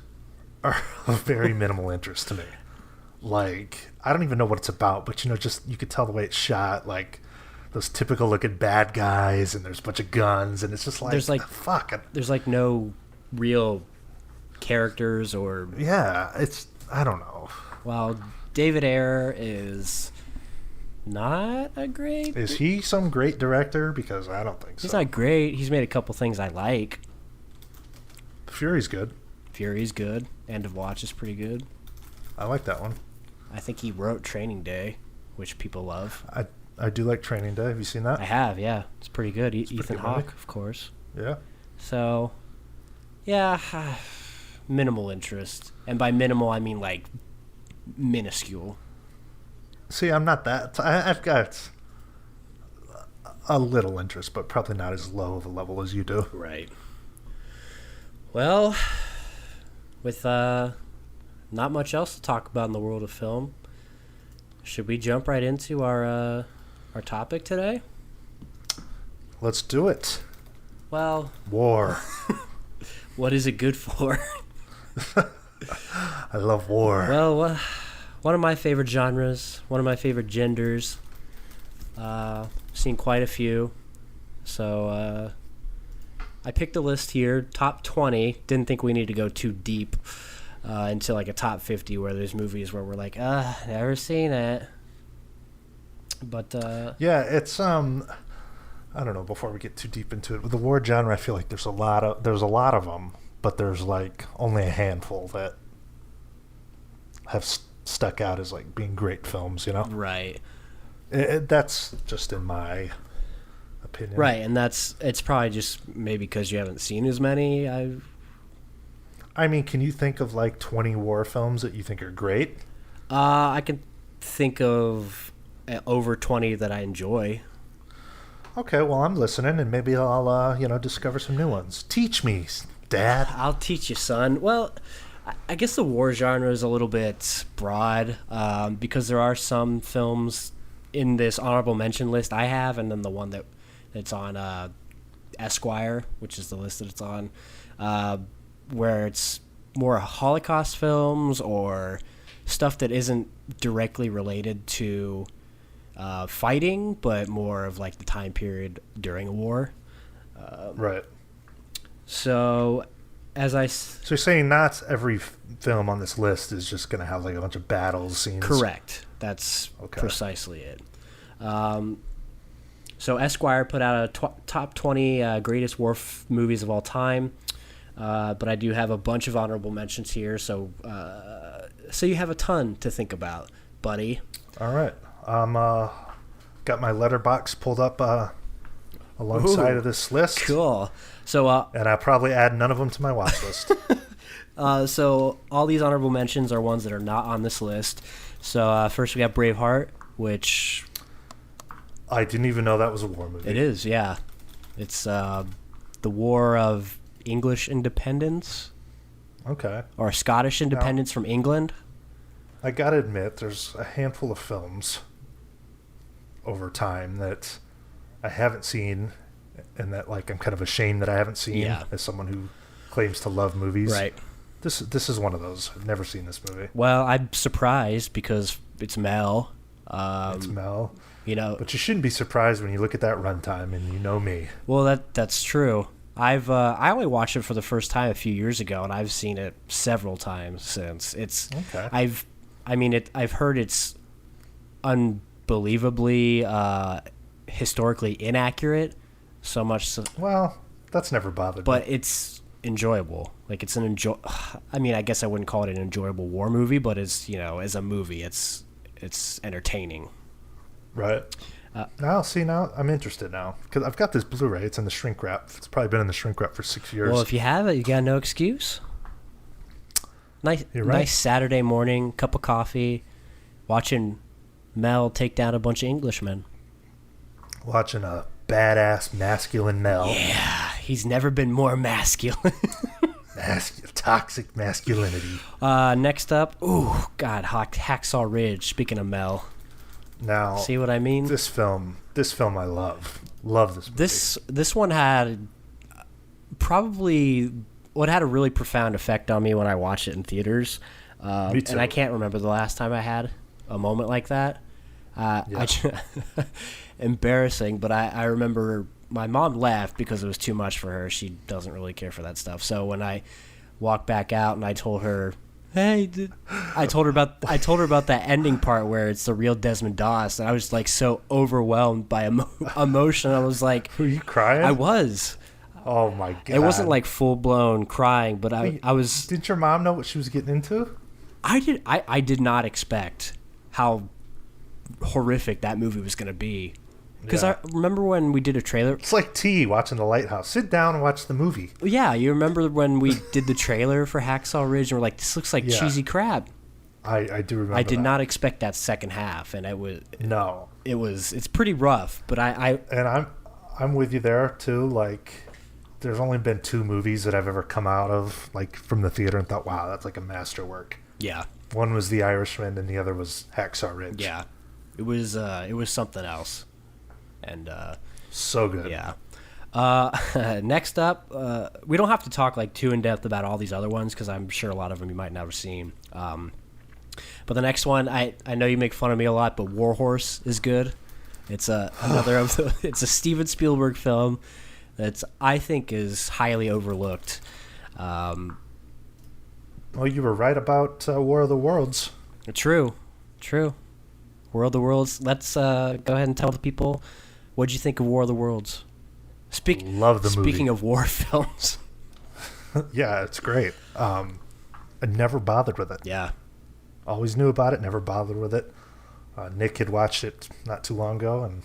are of very minimal interest to me. Like, I don't even know what it's about, but, just you could tell the way it's shot, like, those typical looking bad guys, and there's a bunch of guns, and it's just like, fuck. There's, like, no real characters or... Yeah, I don't know. Well, David Ayer is not a great... Is he some great director? Because I don't think so. He's not great. He's made a couple things I like. Fury's good. Fury's good. End of Watch is pretty good. I like that one. I think he wrote Training Day, which people love. I do like Training Day. Have you seen that? I have, yeah. It's pretty good. It's Ethan Hawke, of course. Yeah. So, yeah, minimal interest. And by minimal, I mean, like, minuscule. See, I'm not that. I've got a little interest, but probably not as low of a level as you do. Right. Well, with not much else to talk about in the world of film, should we jump right into our topic today? Let's do it. Well, war. What is it good for? I love war. Well, one of my favorite genres, one of my favorite genders. Seen quite a few. So I picked a list here, top 20. Didn't think we needed to go too deep into like a top 50 where there's movies where we're like, never seen it. But yeah, it's I don't know, before we get too deep into it, with the war genre, I feel like there's a lot of them, but there's like only a handful that have stuck out as like being great films, you know? Right. That's just in my opinion. Right, and it's probably just maybe because you haven't seen as many. I mean, can you think of like 20 war films that you think are great? I can think of over 20 that I enjoy. Okay, well, I'm listening, and maybe I'll discover some new ones. Teach me. Dad? I'll teach you, son. Well, I guess the war genre is a little bit broad because there are some films in this honorable mention list I have, and then the one that's on Esquire, which is the list that it's on, where it's more Holocaust films or stuff that isn't directly related to fighting, but more of like the time period during a war. Right. So, So you're saying not every film on this list is just going to have like a bunch of battle scenes? Correct. That's precisely it. So Esquire put out a top 20 greatest war movies of all time, but I do have a bunch of honorable mentions here, so you have a ton to think about, buddy. All right. Got my letterbox pulled up alongside of this list. Cool. So and I'll probably add none of them to my watch list. So all these honorable mentions are ones that are not on this list. So first we got Braveheart, which I didn't even know that was a war movie. It is, yeah. It's the War of English Independence. Okay. Or Scottish Independence from England. I gotta admit, there's a handful of films over time that I haven't seen, and that like I'm kind of ashamed that I haven't seen as someone who claims to love movies. Right. This is one of those. I've never seen this movie. Well, I'm surprised because it's Mel. It's Mel. You know, but you shouldn't be surprised when you look at that runtime, and you know me. Well, that's true. I only watched it for the first time a few years ago, and I've seen it several times since. It's okay. I've heard it's unbelievably historically inaccurate, so much so. Well, that's never bothered me. But it's enjoyable. Like it's I mean, I guess I wouldn't call it an enjoyable war movie, but as a movie, it's entertaining. Right. Now I'm interested now because I've got this Blu-ray. It's in the shrink wrap. It's probably been in the shrink wrap for 6 years. Well, if you have it, you got no excuse. Nice Saturday morning, cup of coffee, watching Mel take down a bunch of Englishmen. Watching a badass masculine Mel. Yeah, he's never been more masculine. Toxic masculinity. Next up, Hacksaw Ridge. Speaking of Mel. Now, see what I mean? This film I love this movie. This one had probably what had a really profound effect on me when I watched it in theaters. Me too. And I can't remember the last time I had a moment like that. Embarrassing, but I remember my mom laughed because it was too much for her. She doesn't really care for that stuff. So when I walked back out and I told her, hey, I told her about that ending part where it's the real Desmond Doss, and I was like so overwhelmed by emotion. I was like, were you crying? I was. Oh my god! It wasn't like full blown crying, but I was. Didn't your mom know what she was getting into? I did not expect how horrific that movie was going to be. Because I remember when we did a trailer. It's like T watching The Lighthouse. Sit down and watch the movie. Yeah, you remember when we did the trailer for Hacksaw Ridge and we're like, this looks like cheesy crap. I do remember. I did not expect that second half, and it was no. It's pretty rough, but I'm with you there too. Like, there's only been 2 movies that I've ever come out of like from the theater and thought, wow, that's like a masterwork. Yeah. One was The Irishman, and the other was Hacksaw Ridge. Yeah, it was something else. And so good. Yeah. Next up, we don't have to talk like too in depth about all these other ones because I'm sure a lot of them you might never seen. But the next one, I know you make fun of me a lot, but War Horse is good. It's another of the. It's a Steven Spielberg film that's I think is highly overlooked. Well, you were right about War of the Worlds. True. War of the Worlds. Let's go ahead and tell the people. What'd you think of War of the Worlds? Love the movie. Speaking of war films. Yeah, it's great. I never bothered with it. Yeah. Always knew about it, never bothered with it. Nick had watched it not too long ago, and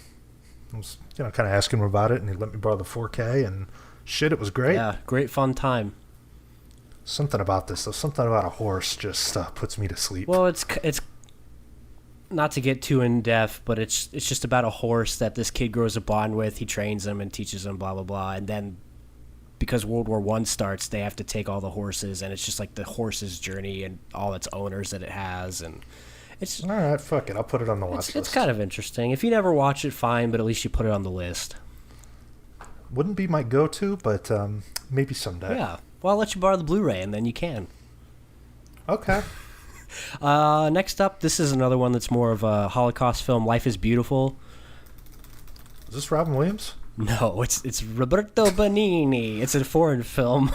I was kind of asking him about it, and he let me borrow the 4K, and shit, it was great. Yeah, great fun time. Something about this, though, something about a horse just puts me to sleep. Well, it's not to get too in depth, but it's just about a horse that this kid grows a bond with. He trains him and teaches him, blah blah blah, and then because World War One starts, they have to take all the horses, and it's just like the horse's journey and all its owners that it has, and it's all right. Fuck it, I'll put it on the watch list. It's kind of interesting. If you never watch it, fine, but at least you put it on the list. Wouldn't be my go-to, but maybe someday. Yeah. Well, I'll let you borrow the Blu-ray, and then you can. Okay. Next up, this is another one that's more of a Holocaust film, Life is Beautiful. Is this Robin Williams? No, it's Roberto Benigni. It's a foreign film.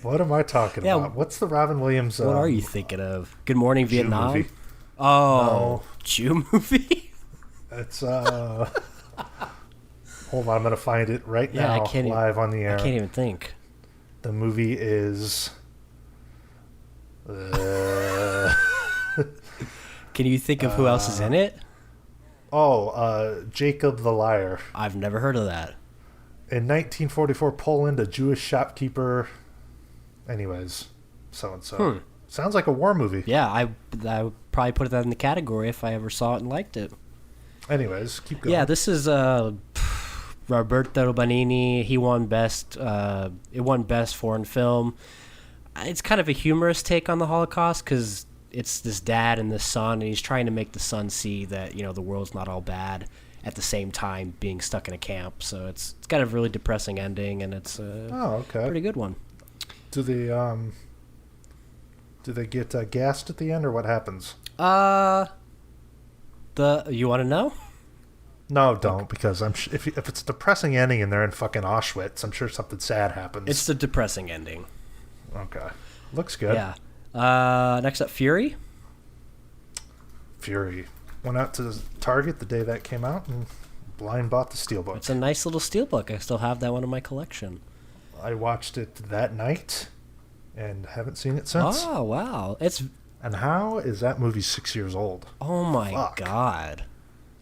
What am I talking about? What's the Robin Williams... what are you thinking of? Good Morning, Jew Vietnam? movie? Oh, No. Jew movie? It's, hold on, I'm going to find it right now, live on the air. I can't even think. The movie is... Can you think of who else is in it? Jacob the Liar. I've never heard of that. In 1944, Poland, a Jewish shopkeeper... Anyways, so-and-so. Sounds like a war movie. Yeah, I would probably put that in the category if I ever saw it and liked it. Anyways, keep going. Yeah, this is Roberto Benigni. He won best. It won best foreign film. It's kind of a humorous take on the Holocaust because it's this dad and this son, and he's trying to make the son see that the world's not all bad. At the same time, being stuck in a camp, so it's got a really depressing ending, and it's a pretty good one. Do they get gassed at the end, or what happens? You want to know? No, don't, because if it's a depressing ending and they're in fucking Auschwitz, I'm sure something sad happens. It's the depressing ending. Okay, looks good. Yeah. Next up, Fury. Fury went out to Target the day that came out and blind bought the steelbook. It's a nice little steelbook. I still have that one in my collection. I watched it that night and haven't seen it since. Oh, wow. And how is that movie 6 years old? Oh, my God.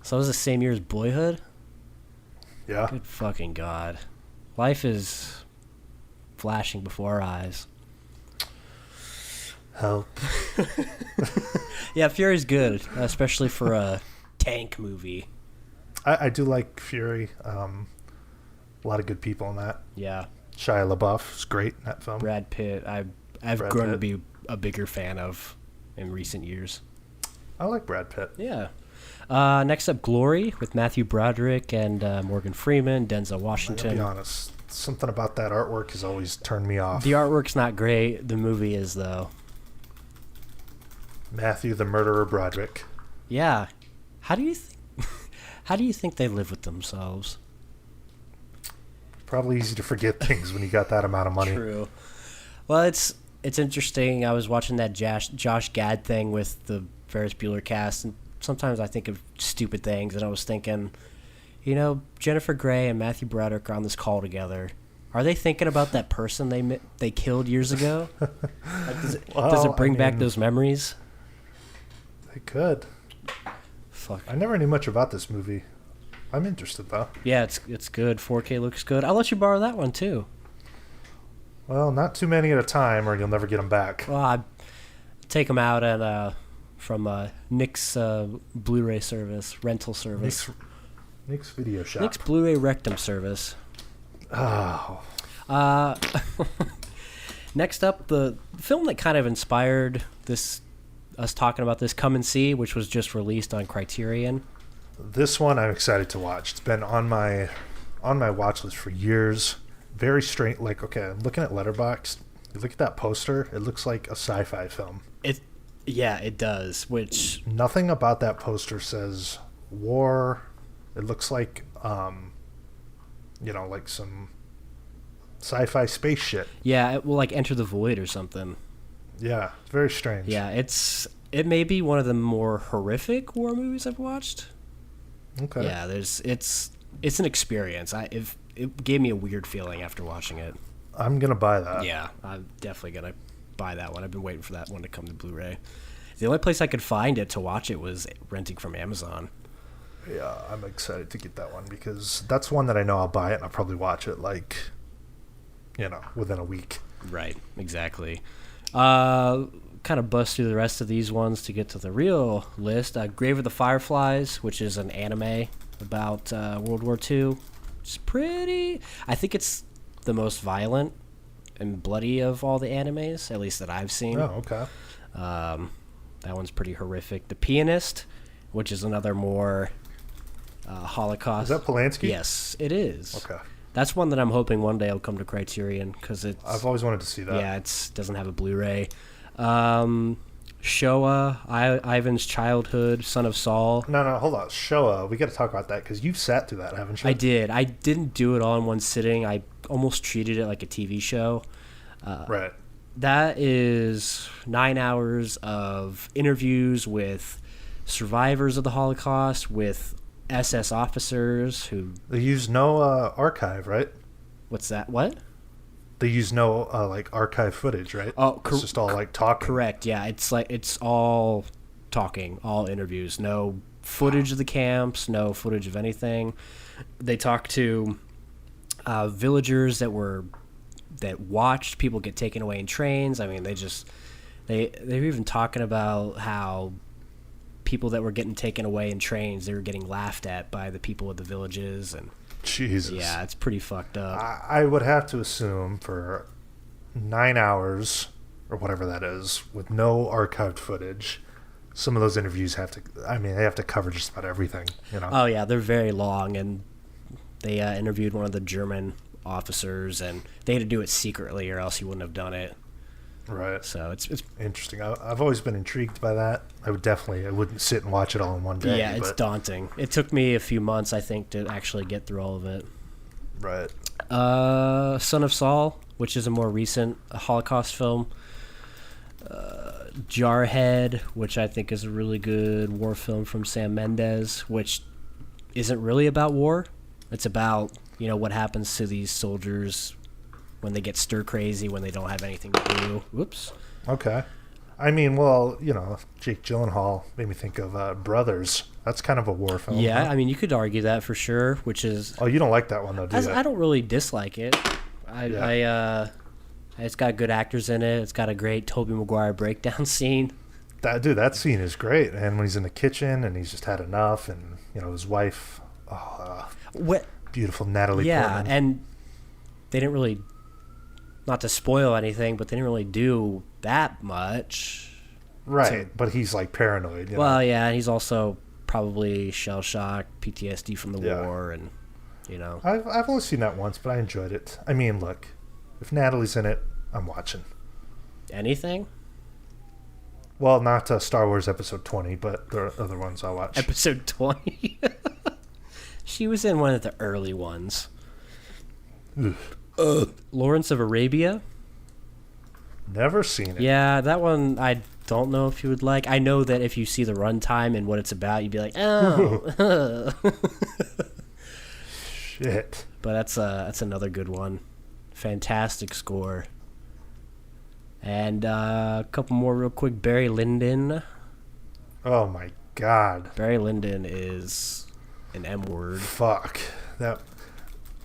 So it was the same year as Boyhood? Yeah. Good fucking God. Life is flashing before our eyes. Help. Yeah, Fury's good, especially for a tank movie. I do like Fury. A lot of good people in that. Yeah. Shia LaBeouf is great in that film. Brad Pitt, I've grown to be a bigger fan of in recent years. I like Brad Pitt. Yeah. Next up, Glory with Matthew Broderick and Morgan Freeman, Denzel Washington. I'll be honest, something about that artwork has always turned me off. The artwork's not great. The movie is, though. Matthew the Murderer Broderick. Yeah. How do you think they live with themselves? Probably easy to forget things when you got that amount of money. True. Well, it's interesting. I was watching that Josh Gad thing with the Ferris Bueller cast, and sometimes I think of stupid things, and I was thinking, Jennifer Grey and Matthew Broderick are on this call together. Are they thinking about that person they killed years ago? Does it bring back those memories? They could. Fuck. I never knew much about this movie. I'm interested, though. Yeah, it's good. 4K looks good. I'll let you borrow that one, too. Well, not too many at a time, or you'll never get them back. Well, I take them out at from Nick's Blu-ray service, rental service. Nick's Video Shop. Nick's Blu-ray Rectum service. Oh. Next up, the film that kind of inspired us talking about this, Come and See, which was just released on Criterion. This one I'm excited to watch. It's been on my watch list for years. Very strange. Like, okay, I'm looking at Letterboxd. You look at that poster. It looks like a sci-fi film. It does. Which nothing about that poster says war. It looks like like some sci-fi space shit. Yeah, it will like Enter the Void or something. Yeah, it's very strange. Yeah, it may be one of the more horrific war movies I've watched. Okay. Yeah, it's an experience. It gave me a weird feeling after watching it. I'm gonna buy that. Yeah, I'm definitely gonna buy that one. I've been waiting for that one to come to Blu-ray. The only place I could find it to watch it was renting from Amazon. Yeah, I'm excited to get that one because that's one that I know I'll buy it and I'll probably watch it within a week. Right, exactly. Kind of bust through the rest of these ones to get to the real list. Grave of the Fireflies, which is an anime about World War II. It's pretty... I think it's the most violent and bloody of all the animes, at least that I've seen. Oh, okay. That one's pretty horrific. The Pianist, which is another more Holocaust. Is that Polanski? Yes, it is. Okay. That's one that I'm hoping one day will come to Criterion because it's. I've always wanted to see that. Yeah, it doesn't have a Blu-ray. Showa, Ivan's Childhood, Son of Saul. No, hold on. Showa, we got to talk about that because you've sat through that, haven't you? I did. I didn't do it all in one sitting. I almost treated it like a TV show. Right. That is 9 hours of interviews with survivors of the Holocaust, with SS officers who... They use no archive, right? What's that? What? They use no archive footage, right? Oh, it's just all like talking. Correct. Yeah, it's all talking, all interviews. No footage of the camps, no footage of anything. They talk to villagers that watched people get taken away in trains. I mean, they were even talking about how people that were getting taken away in trains, they were getting laughed at by the people of the villages. And Jesus. yeah, it's pretty fucked up. I would have to assume for 9 hours or whatever that is with no archived footage, some of those interviews they have to cover just about everything, you know. Oh yeah, they're very long, and they interviewed one of the German officers, and they had to do it secretly or else he wouldn't have done it. Right. So it's interesting. I've always been intrigued by that. I wouldn't sit and watch it all in one day. Yeah, it's daunting. It took me a few months, I think, to actually get through all of it. Right. Son of Saul, which is a more recent Holocaust film. Jarhead, which I think is a really good war film from Sam Mendes, which isn't really about war. It's about, what happens to these soldiers when they get stir crazy, when they don't have anything to do. Whoops. Okay. I mean, well, Jake Gyllenhaal made me think of Brothers. That's kind of a war film. Yeah, huh? I mean, you could argue that for sure, which is... Oh, you don't like that one, though, do you? I don't really dislike it. It's got good actors in it. It's got a great Tobey Maguire breakdown scene. That scene is great. And when he's in the kitchen and he's just had enough, and, his wife... beautiful Natalie Portman. Yeah, and they didn't really... Not to spoil anything, but they didn't really do that much. Right, but he's like paranoid. Well, yeah, and he's also probably shell-shocked, PTSD from the war, and, I've only seen that once, but I enjoyed it. I mean, look, if Natalie's in it, I'm watching. Anything? Well, not Star Wars Episode 20, but there are other ones I'll watch. Episode 20? She was in one of the early ones. Lawrence of Arabia. Never seen it. Yeah, that one I don't know if you would like. I know that if you see the runtime and what it's about, you'd be like, oh. Shit. But that's another good one. Fantastic score. And a couple more real quick. Barry Lyndon. Oh my God. Barry Lyndon is an M word. Fuck that.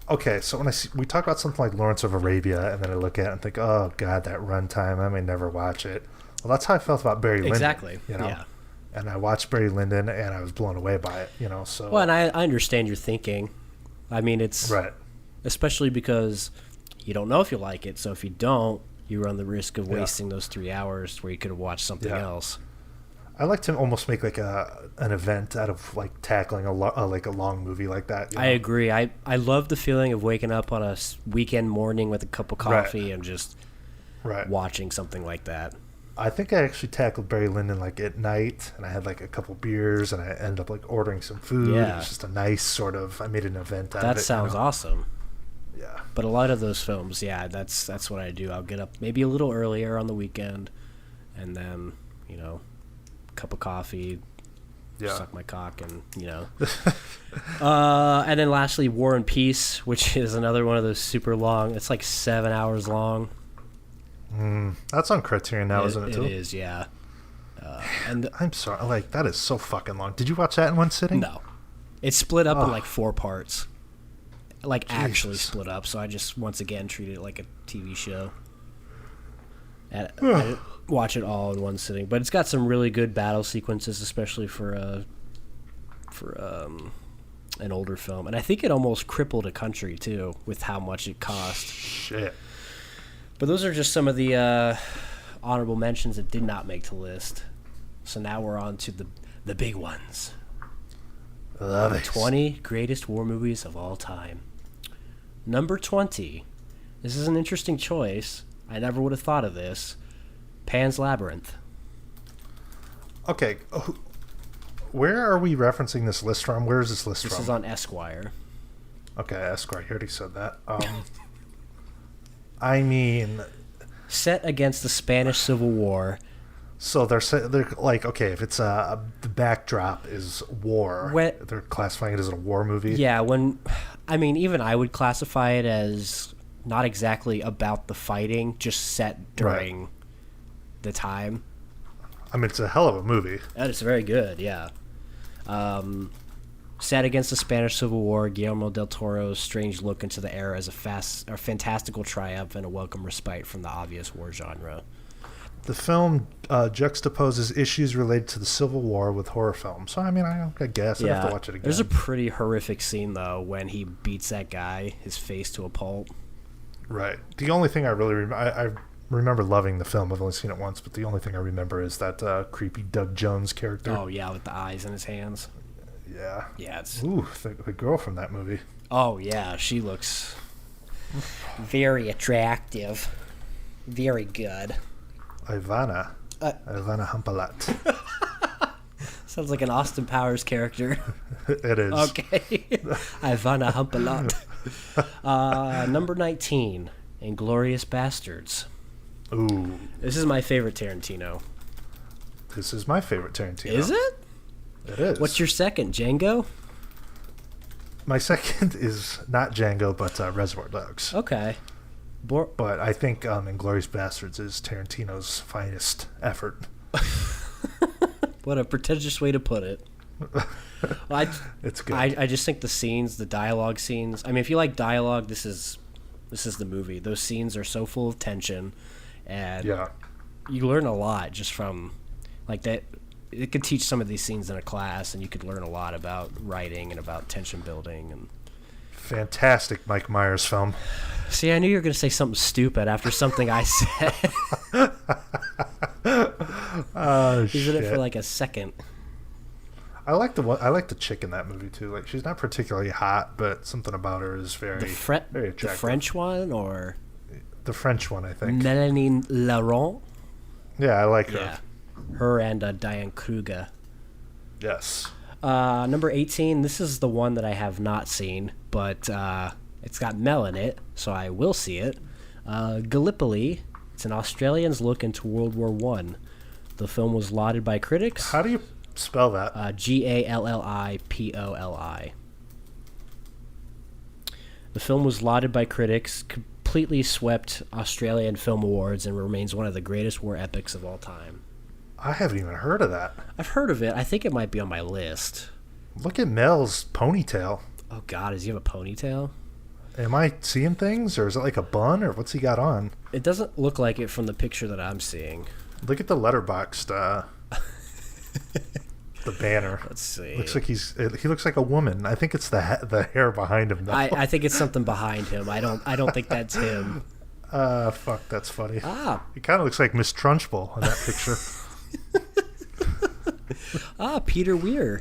Okay, so when we talk about something like Lawrence of Arabia, and then I look at it and think, oh, God, that runtime, I may never watch it. Well, that's how I felt about Barry Lyndon. Exactly, Yeah. And I watched Barry Lyndon, and I was blown away by it, so... Well, and I understand your thinking. I mean, it's... Right. Especially because you don't know if you like it, so if you don't, you run the risk of wasting those 3 hours where you could have watched something else. I like to almost make like an event out of like tackling a long movie like that. I agree. I love the feeling of waking up on a weekend morning with a cup of coffee and just watching something like that. I think I actually tackled Barry Lyndon like at night, and I had like a couple beers, and I ended up like ordering some food. Yeah. It was just a nice sort of. I made an event out of it. That sounds awesome. Yeah. But a lot of those films, that's what I do. I'll get up maybe a little earlier on the weekend, and then cup of coffee, suck my cock, and and then lastly, War and Peace, which is another one of those super long. It's like 7 hours long. That's on Criterion now, isn't it? Too? It is, yeah. And I'm sorry, that is so fucking long. Did you watch that in one sitting? No, it's split up in like 4 parts, like actually split up. So I just once again treated it like a TV show. And I didn't watch it all in one sitting, but it's got some really good battle sequences, especially for an older film, and I think it almost crippled a country too with how much it cost. Shit. But those are just some of the honorable mentions that did not make the list. So now we're on to the big ones. Love The it. 20 greatest war movies of all time. Number 20. This is an interesting choice. I never would have thought of this. Pan's Labyrinth. Okay. Where are we referencing this list from? Where is this list from? This is on Esquire. Okay, Esquire. You already said that. I mean... Set against the Spanish Civil War. So they're like, okay, if it's the backdrop is war, they're classifying it as a war movie. Yeah, even I would classify it as not exactly about the fighting, just set during the time. I mean, it's a hell of a movie. And it's very good, yeah. Set against the Spanish Civil War, Guillermo del Toro's strange look into the era as a fantastical triumph and a welcome respite from the obvious war genre. The film juxtaposes issues related to the Civil War with horror films. So, I mean, I guess I'd have to watch it again. There's a pretty horrific scene, though, when he beats that guy, his face to a pulp. Right. The only thing I really I remember loving the film. I've only seen it once, but the only thing I remember is that creepy Doug Jones character. Oh, yeah, with the eyes in his hands. Yeah. Yeah, it's... Ooh, the girl from that movie. Oh, yeah, she looks very attractive. Very good. Ivana Humpalat. Sounds like an Austin Powers character. It is. Okay. Ivana Humpalat. Number 19, Inglourious Bastards. Ooh. This is my favorite Tarantino. This is my favorite Tarantino. Is it? It is. What's your second, Django? My second is not Django, but Reservoir Dogs. Okay. But I think Inglourious Bastards is Tarantino's finest effort. What a pretentious way to put it. Well, it's good. I just think the scenes, the dialogue scenes. I mean, if you like dialogue, this is the movie. Those scenes are so full of tension, and you learn a lot just from like that. It could teach some of these scenes in a class, and you could learn a lot about writing and about tension building. And fantastic Mike Myers film. See, I knew you were going to say something stupid after something I said. He's in it for like a second. I like the chick in that movie too. Like, she's not particularly hot, but something about her is very very attractive. The French one, or the French one, I think. Mélanie Laurent. Yeah, I like her. Yeah, her and Diane Kruger. Yes. Number 18. This is the one that I have not seen, but it's got Mel in it, so I will see it. Gallipoli. It's an Australian's look into World War I. The film was lauded by critics. How do you spell that? Gallipoli. The film was lauded by critics, completely swept Australian Film Awards, and remains one of the greatest war epics of all time. I haven't even heard of that. I've heard of it. I think it might be on my list. Look at Mel's ponytail. Oh, God, does he have a ponytail? Am I seeing things, or is it like a bun, or what's he got on? It doesn't look like it from the picture that I'm seeing. Look at the letterboxed, the banner. Let's see. Looks like he looks like a woman. I think it's the hair behind him, though. I think it's something behind him. I don't think that's him. Fuck, that's funny. He kind of looks like Miss Trunchbull in that picture. Peter Weir,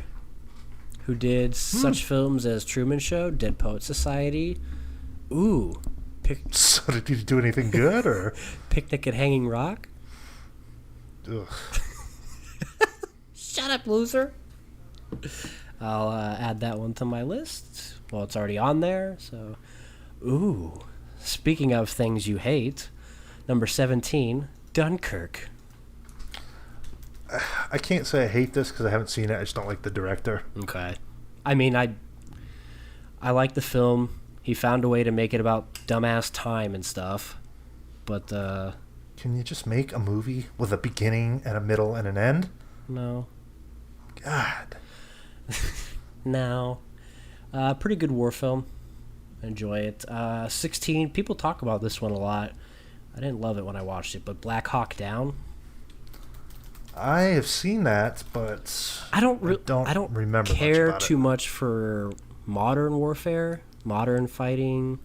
who did such films as Truman Show, Dead Poets Society. Ooh. So did he do anything good, or? Picnic at Hanging Rock. Ugh. Shut up, loser. I'll add that one to my list. Well, it's already on there, so. Ooh. Speaking of things you hate, number 17, Dunkirk. I can't say I hate this because I haven't seen it. I just don't like the director. Okay. I mean, I like the film. He found a way to make it about dumbass time and stuff. But, Can you just make a movie with a beginning and a middle and an end? No. God. No. Pretty good war film. Enjoy it. 16. People talk about this one a lot. I didn't love it when I watched it, but Black Hawk Down. I have seen that, but I don't remember care much about too it. much for modern warfare, modern fighting.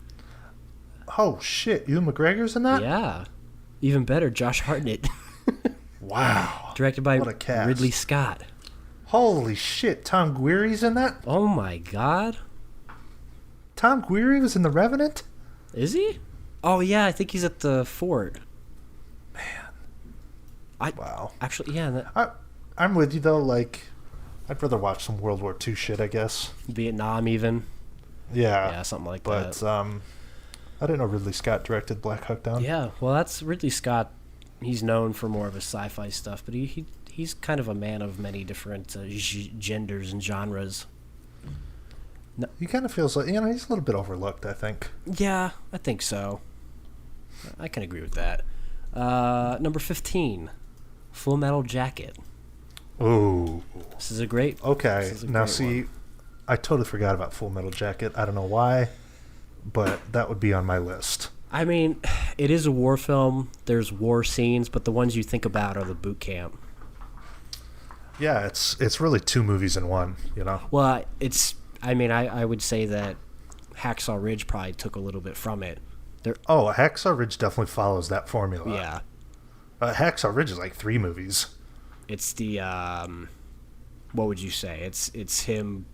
Oh shit, Ewan McGregor's in that? Yeah. Even better, Josh Hartnett. Wow. Directed by What a cast. Ridley Scott. Holy shit, Tom Guiry's in that? Oh my god. Tom Guiry was in The Revenant? Is he? Oh yeah, I think he's at the fort. Wow. Actually, yeah. I'm with you though, like, I'd rather watch some World War II shit, I guess. Vietnam even. Yeah. Yeah, something like but, that. I didn't know Ridley Scott directed Black Hawk Down. Yeah, well, that's Ridley Scott. He's known for more of his sci-fi stuff, but he's kind of a man of many different genders and genres. No, He kind of feels like, he's a little bit overlooked, I think. yeah, I think so. I can agree with that. Number 15, Full Metal Jacket. Ooh. This is a great. Okay. This is a Now, great see, one. I totally forgot about Full Metal Jacket. I don't know why, but that would be on my list. I mean, it is a war film. There's war scenes, but the ones you think about are the boot camp. Yeah, it's really two movies in one, you know? Well, I would say that Hacksaw Ridge probably took a little bit from it. Oh, Hacksaw Ridge definitely follows that formula. Yeah. Hacksaw Ridge is like 3 movies. It's the, what would you say? It's him,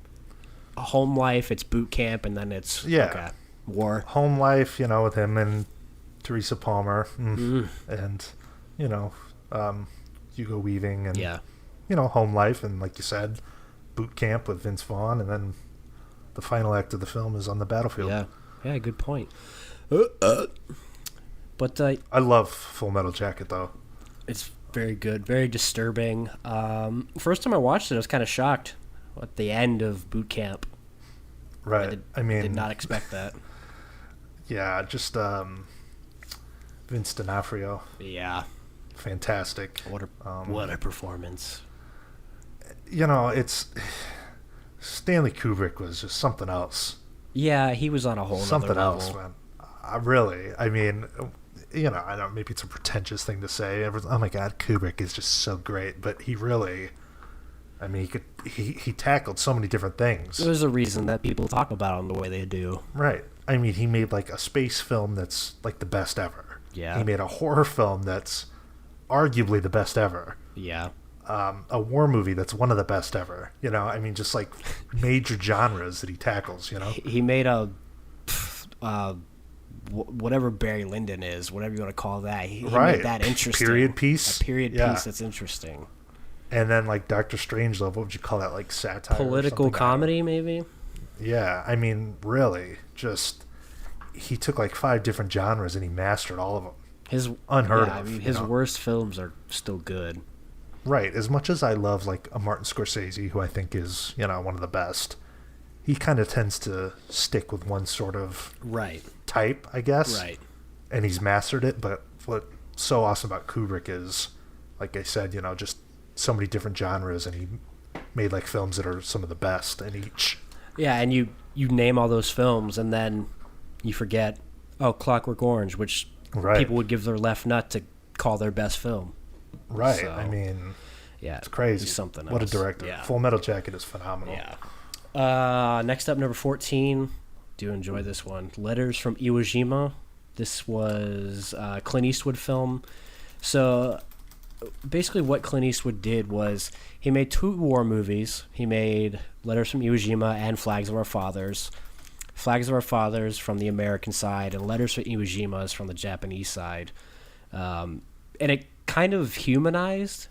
home life, it's boot camp, and then it's, Yeah. war. Home Life, with him and Teresa Palmer, and Hugo Weaving, and Yeah. Home Life, and like you said, Boot Camp with Vince Vaughn, and then the final act of the film is on the battlefield. Yeah, good point. But I love Full Metal Jacket though. it's very good, very disturbing. First time I watched it, I was kind of shocked at the end of boot camp. Right. I mean, did not expect that. Yeah, just Vince D'Onofrio, Yeah. fantastic. What a performance. It's Stanley Kubrick was just something else. Yeah, he was on a whole Something nother else, level. man. I mean, I don't. Maybe it's a pretentious thing to say. Oh my God, Kubrick is just so great, but he really, he tackled so many different things. There's a reason that people talk about him the way they do. Right. I mean, he made like a space film that's like the best ever. Yeah. He made a horror film that's arguably the best ever. Yeah. A war movie that's one of the best ever. Just like major genres that he tackles. He made a whatever Barry Lyndon is, whatever you want to call that. He Right. made that interesting. Period piece. A period Yeah. piece that's interesting. And then like Doctor Strangelove, what would you call that? Like satire, or Political something? comedy, maybe. Yeah, really, just he took like 5 different genres and he mastered all of them. His Unheard yeah, of, I mean, you his know? worst films are still good. Right. As much as I love like a Martin Scorsese, who I think is one of the best, he kind of tends to stick with one sort of Right. type, I guess. Right. And he's mastered it. But what's so awesome about Kubrick is, like I said, just so many different genres, and he made like films that are some of the best in each. Yeah, and you name all those films, and then you forget, Clockwork Orange, which Right. people would give their left nut to call their best film. Right. So, yeah, it's crazy. he's something What a else. director. Yeah. Full Metal Jacket is phenomenal. Yeah. Next up, number 14. Do enjoy this one. Letters from Iwo Jima. This was a Clint Eastwood film. So basically what Clint Eastwood did was he made 2 war movies. He made Letters from Iwo Jima and Flags of Our Fathers. Flags of Our Fathers from the American side, and Letters from Iwo Jima is from the Japanese side. And it kind of humanized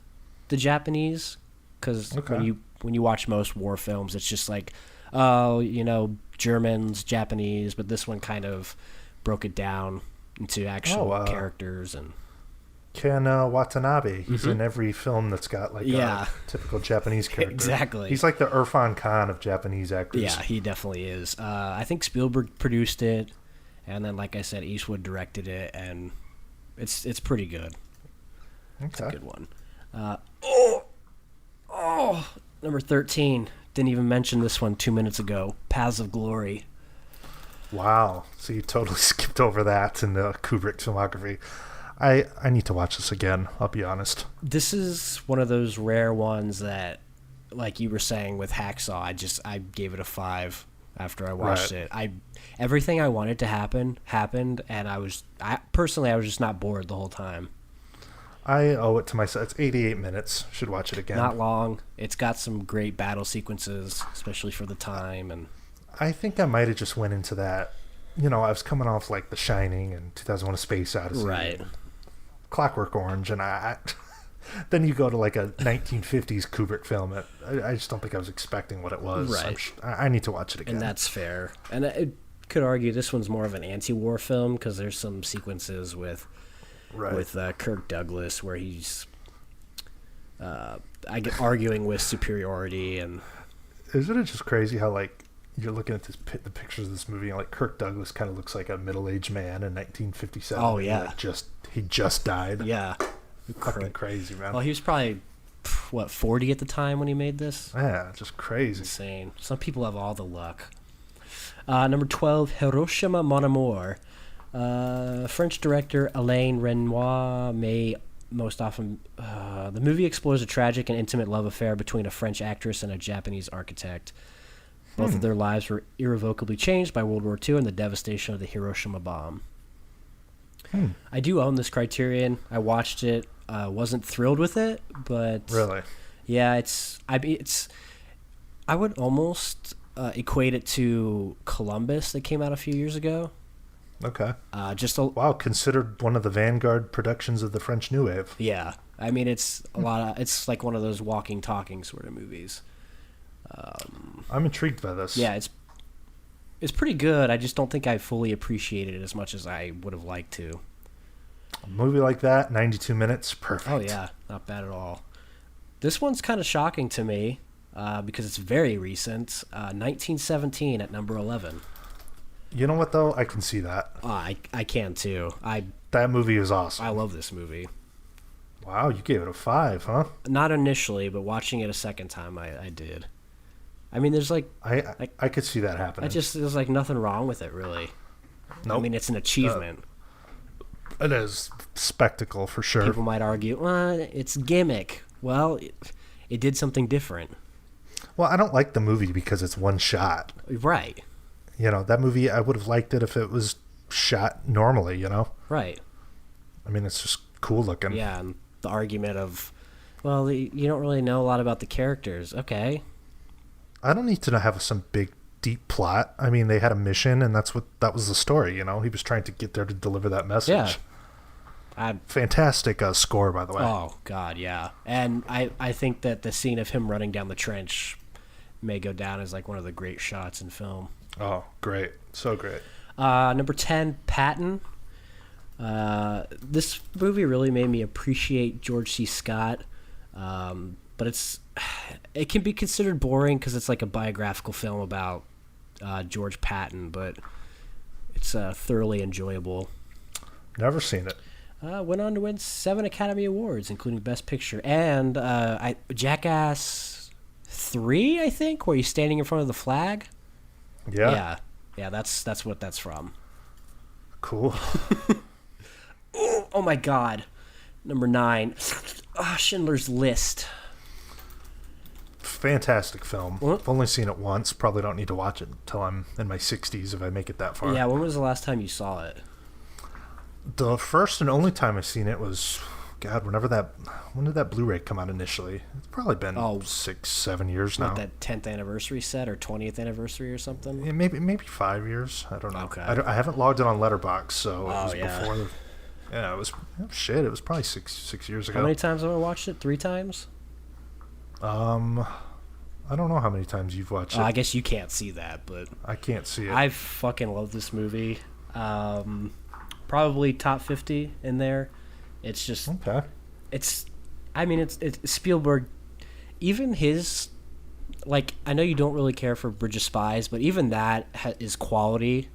the Japanese, because when you watch most war films, it's just like, Germans, Japanese, but this one kind of broke it down into actual characters. And Ken Watanabe, he's in every film that's got like a typical Japanese character. Exactly. He's like the Irfan Khan of Japanese actors. Yeah, he definitely is. I think Spielberg produced it, and then, like I said, Eastwood directed it, and it's pretty good. Okay. It's a good one. Number 13. Didn't even mention this one 2 minutes ago. Paths of Glory. Wow. So you totally skipped over that in the Kubrick filmography. I need to watch this again, I'll be honest. This is one of those rare ones that, like you were saying with Hacksaw, I gave it a 5. after I watched Right. it. Everything I wanted to happen happened, and I was just not bored the whole time. I owe it to myself. It's 88 minutes. Should watch it again. Not long. It's got some great battle sequences, especially for the time. And I think I might have just went into that. You know, I was coming off like The Shining and 2001: A Space Odyssey, right, and Clockwork Orange, and then you go to like a 1950s Kubrick film. I just don't think I was expecting what it was. Right. I need to watch it again. And that's fair. And I could argue this one's more of an anti-war film because there's some sequences with Kirk Douglas where he's arguing with superiority. And isn't it just crazy how like you're looking at the pictures of this movie and like Kirk Douglas kind of looks like a middle-aged man in 1957. Oh yeah, he just died. Yeah, fucking crazy, man. Well, he was probably 40 at the time when he made this. Yeah, just crazy. Insane. Some people have all the luck. Number 12, Hiroshima Matamor. French director Alain Renoir may most often... the movie explores a tragic and intimate love affair between a French actress and a Japanese architect. Both of their lives were irrevocably changed by World War II and the devastation of the Hiroshima bomb. I do own this Criterion. I watched it. Wasn't thrilled with it, but... Really? Yeah, I would almost equate it to Columbus that came out a few years ago. Okay. Wow, considered one of the vanguard productions of the French New Wave. Yeah, I mean it's it's like one of those walking, talking sort of movies. I'm intrigued by this. Yeah, it's pretty good. I just don't think I fully appreciated it as much as I would have liked to. A movie like that, 92 minutes, perfect. Oh yeah, not bad at all. This one's kind of shocking to me because it's very recent. 1917 at number 11. You know what, though? I can see that. I can, too. That movie is awesome. I love this movie. Wow, you gave it a 5, huh? Not initially, but watching it a second time, I did. I mean, there's like... I could see that happening. There's like nothing wrong with it, really. Nope. I mean, it's an achievement. It is spectacle, for sure. People might argue, it's gimmick. Well, it did something different. Well, I don't like the movie because it's one shot. Right. You know, that movie, I would have liked it if it was shot normally, you know? Right. I mean, it's just cool looking. Yeah, and the argument of, well, you don't really know a lot about the characters. Okay. I don't need to have some big, deep plot. I mean, they had a mission, and that was the story, you know? He was trying to get there to deliver that message. Yeah. Fantastic score, by the way. Oh, God, yeah. And I think that the scene of him running down the trench may go down as like one of the great shots in film. Oh, great. So great. Number 10, Patton. This movie really made me appreciate George C. Scott, but it can be considered boring because it's like a biographical film about George Patton, but it's thoroughly enjoyable. Never seen it. Went on to win 7 Academy Awards, including Best Picture, and Jackass 3, I think, where he's standing in front of the flag. Yeah. Yeah, that's what that's from. Cool. Oh my God. Number 9. Schindler's List. Fantastic film. What? I've only seen it once. Probably don't need to watch it until I'm in my 60s if I make it that far. Yeah, when was the last time you saw it? The first and only time I've seen it was, God, when did that Blu-ray come out initially? It's probably been 6-7 years now. That 10th anniversary set or 20th anniversary or something? Yeah, maybe 5 years. I don't know. Okay. I haven't logged in on Letterboxd, so it was yeah. before. Yeah, it was shit. It was probably six years ago. How many times have I watched it? 3 times? I don't know how many times you've watched it. I guess you can't see that, but I can't see it. I fucking love this movie. Probably top 50 in there. It's just okay. It's Spielberg. Even his, like, I know you don't really care for Bridge of Spies, but even that is quality.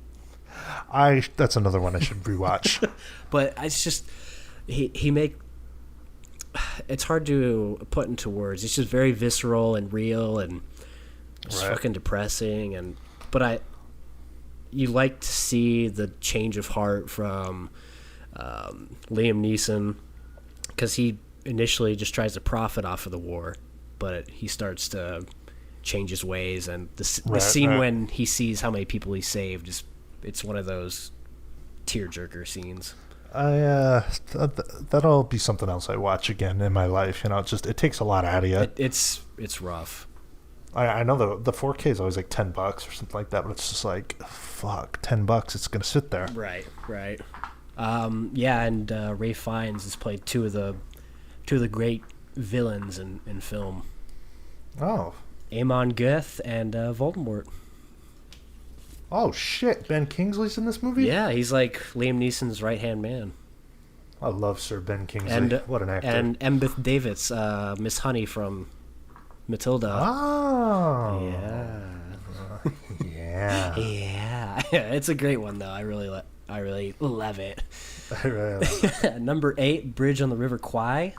That's another one I should rewatch. But it's just it's hard to put into words. It's just very visceral and real and just fucking depressing. But you like to see the change of heart from Liam Neeson, because he initially just tries to profit off of the war, but he starts to change his ways, and the scene when he sees how many people he saved it's one of those tearjerker scenes. That'll be something else I watch again in my life. It takes a lot out of you. It's rough. I know the 4K is always like $10 or something like that, but it's just like, fuck, $10, it's gonna sit there. Right. And Ralph Fiennes has played two of the great villains in film. Oh. Amon Goeth and Voldemort. Oh shit! Ben Kingsley's in this movie. Yeah, he's like Liam Neeson's right-hand man. I love Sir Ben Kingsley. And what an actor! And Embeth Davidtz, Miss Honey from Matilda. Oh. Yeah. Yeah. It's a great one though. I really love it. I really love it. Number 8, Bridge on the River Kwai.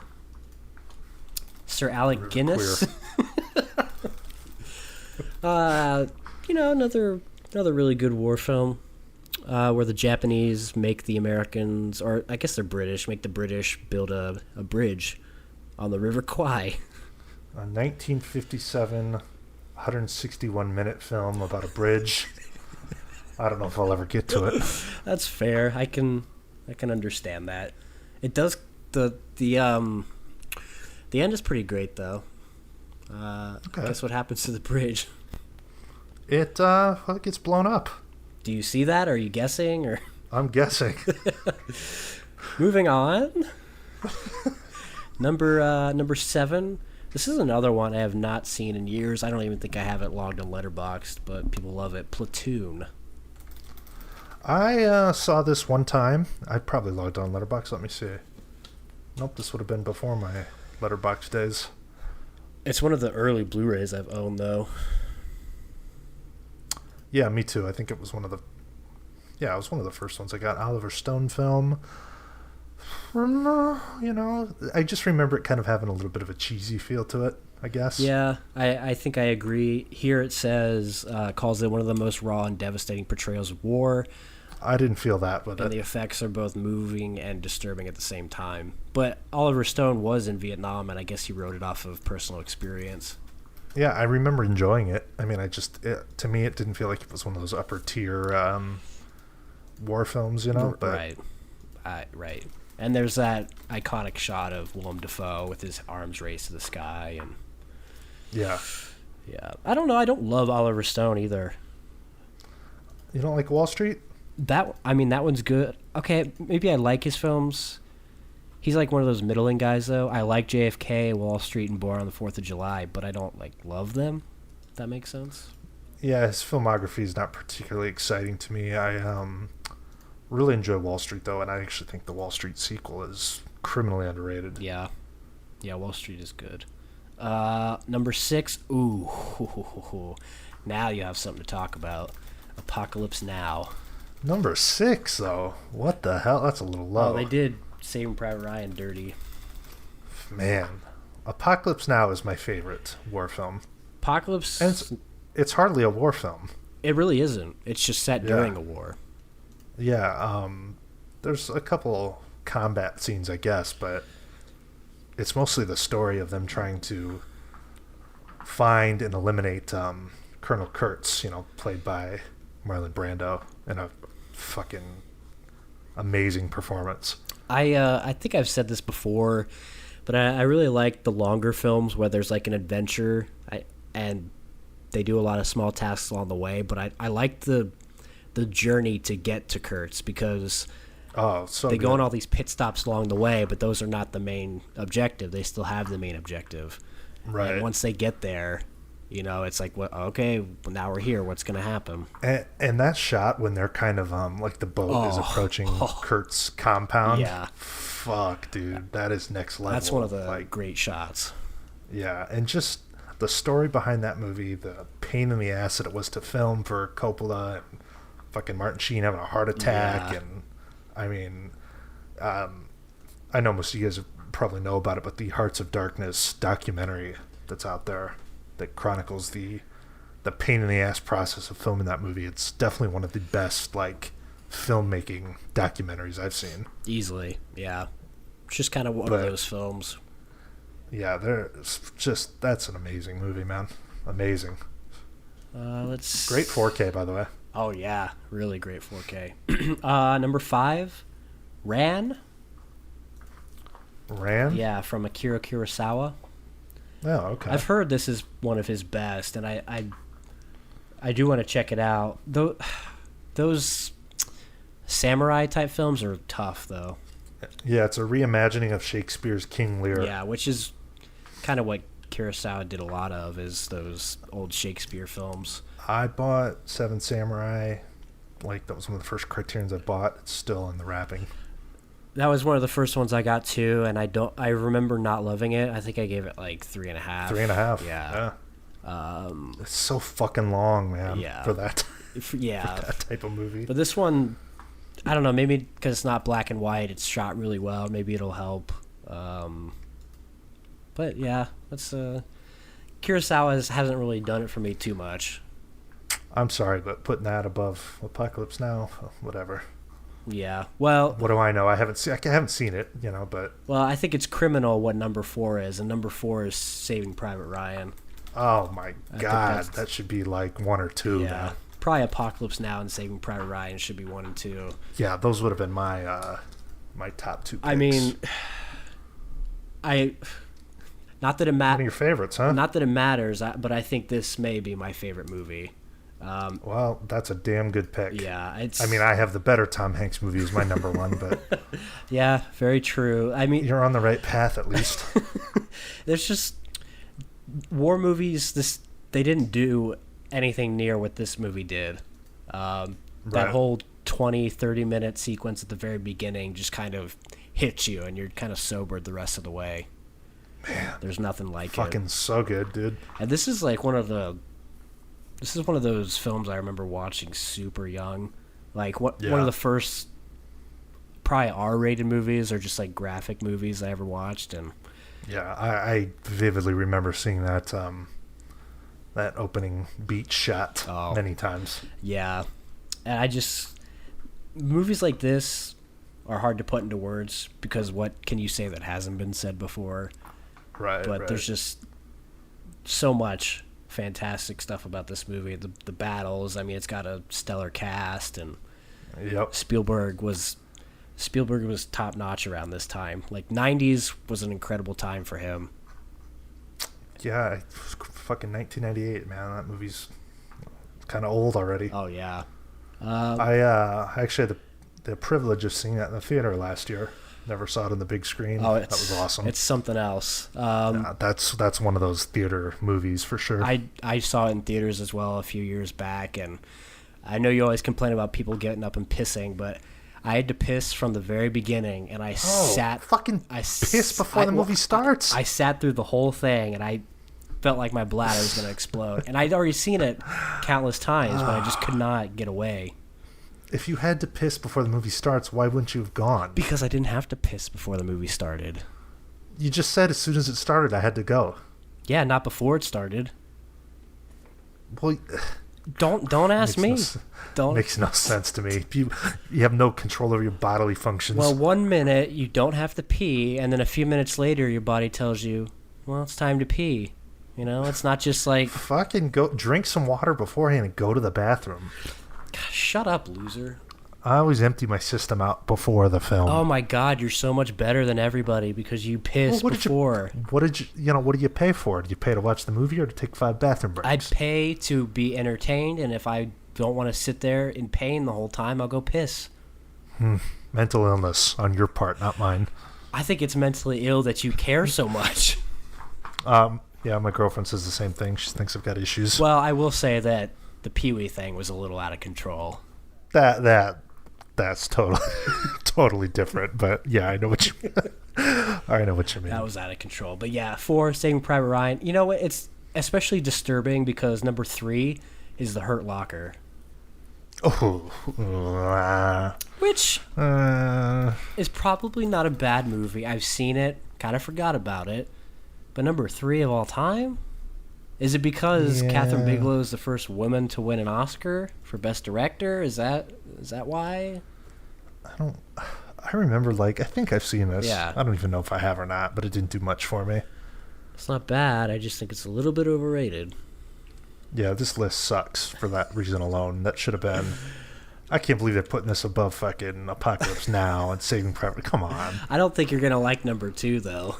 Sir Alec Guinness. Another really good war film, where the Japanese make the Americans, or I guess they're British, make the British build a bridge on the River Kwai. A 1957, 161-minute film about a bridge. I don't know if I'll ever get to it. That's fair. I can understand that. It does the end is pretty great though. Okay. Guess what happens to the bridge? It gets blown up. Do you see that? Or are you guessing? Or I'm guessing. Moving on. Number 7. This is another one I have not seen in years. I don't even think I have it logged on Letterboxd, but people love it. Platoon. I saw this one time. I probably logged on Letterboxd. Let me see. Nope, this would have been before my Letterboxd days. It's one of the early Blu-rays I've owned, though. Yeah, me too. I think it was one of the first ones I got. Oliver Stone film. I just remember it kind of having a little bit of a cheesy feel to it, I guess. Yeah, I think I agree. Here it says, calls it one of the most raw and devastating portrayals of war. I didn't feel that with it. And the effects are both moving and disturbing at the same time. But Oliver Stone was in Vietnam, and I guess he wrote it off of personal experience. Yeah, I remember enjoying it. I mean, to me, it didn't feel like it was one of those upper tier war films, But Right. And there's that iconic shot of Willem Dafoe with his arms raised to the sky, and yeah. I don't know. I don't love Oliver Stone either. You don't like Wall Street? That one's good. Okay, maybe I like his films. He's like one of those middling guys, though. I like JFK, Wall Street, and Born on the 4th of July, but I don't love them. If that makes sense. Yeah, his filmography is not particularly exciting to me. I really enjoy Wall Street, though, and I actually think the Wall Street sequel is criminally underrated. Yeah, Wall Street is good. Number 6. Ooh, now you have something to talk about. Apocalypse Now. Number 6, though. What the hell? That's a little low. Oh, they did Saving Private Ryan dirty. Man, Apocalypse Now is my favorite war film. Apocalypse. And it's hardly a war film. It really isn't. It's just set during a war. Yeah, there's a couple combat scenes, I guess, but it's mostly the story of them trying to find and eliminate Colonel Kurtz, played by Marlon Brando, in a fucking amazing performance. I think I've said this before, but I really like the longer films where there's like an adventure, and they do a lot of small tasks along the way, but I like the journey to get to Kurtz, because they go on all these pit stops along the way, but those are not the main objective. They still have the main objective. Right. And once they get there, it's like, okay, now we're here. What's going to happen? And that shot when they're kind of like the boat is approaching Kurt's compound. Yeah. Fuck, dude, that is next level. That's one of the great shots. Yeah, and just the story behind that movie, the pain in the ass that it was to film for Coppola, and fucking Martin Sheen having a heart attack, and I mean, I know most of you guys probably know about it, but the Hearts of Darkness documentary that's out there that chronicles the pain in the ass process of filming that movie. It's definitely one of the best filmmaking documentaries I've seen. Easily, yeah. It's just kind of one of those films. Yeah, that's an amazing movie, man. amazing. Let's Great 4K, by the way. Oh yeah, really great 4K. Number 5, Ran. Ran? Yeah, from Akira Kurosawa. Oh, okay. I've heard this is one of his best, and I do want to check it out. Those samurai type films are tough, though. Yeah, it's a reimagining of Shakespeare's King Lear. Yeah, which is kind of what Kurosawa did a lot of, is those old Shakespeare films. I bought Seven Samurai. Like, that was one of the first Criterions I bought. It's still in the wrapping. That was one of the first ones I got too, and I remember not loving it. I think I gave it like 3.5. 3.5. Yeah. It's so fucking long, man. Yeah. For that. Yeah. For that type of movie. But this one, I don't know. Maybe because it's not black and white, it's shot really well. Maybe it'll help. But yeah, that's Kurosawa hasn't really done it for me too much. I'm sorry, but putting that above Apocalypse Now, whatever. Yeah. Well, what do I know? I haven't seen it, but well, I think it's criminal what number 4 is, and number 4 is Saving Private Ryan. Oh my God, that should be like 1 or 2. Yeah. Now. Probably Apocalypse Now and Saving Private Ryan should be 1 and 2. Yeah, those would have been my my top 2 picks. I mean, not that it matters. One of your favorites, huh? Not that it matters, but I think this may be my favorite movie. Well, that's a damn good pick. Yeah, I mean, I have the better Tom Hanks movie as my number 1, but yeah, very true. I mean, you're on the right path at least. There's just war movies. They didn't do anything near what this movie did. That whole 20-30 minute sequence at the very beginning just kind of hits you, and you're kind of sobered the rest of the way. Man, there's nothing like it. Fucking so good, dude. And this is like one of those films I remember watching super young. Like one of the first probably R-rated movies, or just like graphic movies I ever watched. And yeah, I vividly remember seeing that that opening beach shot many times. Yeah. And movies like this are hard to put into words, because what can you say that hasn't been said before? Right. But there's just so much fantastic stuff about this movie. The battles, I mean, it's got a stellar cast, and Spielberg was top notch around this time. Like 90s was an incredible time for him. Yeah, fucking 1998, man. That movie's kind of old already. Oh yeah. I actually had the privilege of seeing that in the theater last year. Never saw it on the big screen. Oh, that was awesome. It's something else. That's one of those theater movies for sure. I saw it in theaters as well a few years back, and I know you always complain about people getting up and pissing, but I had to piss from the very beginning, and I piss before the movie starts. I sat through the whole thing, and I felt like my bladder was going to explode. And I'd already seen it countless times, but I just could not get away. If you had to piss before the movie starts, why wouldn't you have gone? Because I didn't have to piss before the movie started. You just said as soon as it started, I had to go. Yeah, not before it started. Well, don't ask me. Makes no sense to me. You have no control over your bodily functions. Well, 1 minute you don't have to pee, and then a few minutes later your body tells you, well, it's time to pee. You know, it's not just like... Fucking go drink some water beforehand and go to the bathroom. God, shut up, loser. I always empty my system out before the film. Oh my God, you're so much better than everybody because you pissed before. What do you pay for? Do you pay to watch the movie or to take 5 bathroom breaks? I'd pay to be entertained, and if I don't want to sit there in pain the whole time, I'll go piss. Mental illness on your part, not mine. I think it's mentally ill that you care so much. Yeah, my girlfriend says the same thing. She thinks I've got issues. Well, I will say that the Pee-wee thing was a little out of control. That's totally different. But yeah, I know what you mean. That was out of control. But yeah, 4, Saving Private Ryan. You know what? It's especially disturbing because number 3 is The Hurt Locker. Which is probably not a bad movie. I've seen it, kind of forgot about it. But number 3 of all time? Is it because Catherine Bigelow is the first woman to win an Oscar for Best Director? Is that why? I remember, I think I've seen this. Yeah. I don't even know if I have or not, but it didn't do much for me. It's not bad. I just think it's a little bit overrated. Yeah, this list sucks for that reason alone. That should have been... I can't believe they're putting this above fucking Apocalypse Now and Saving Private... Come on. I don't think you're going to like number 2, though.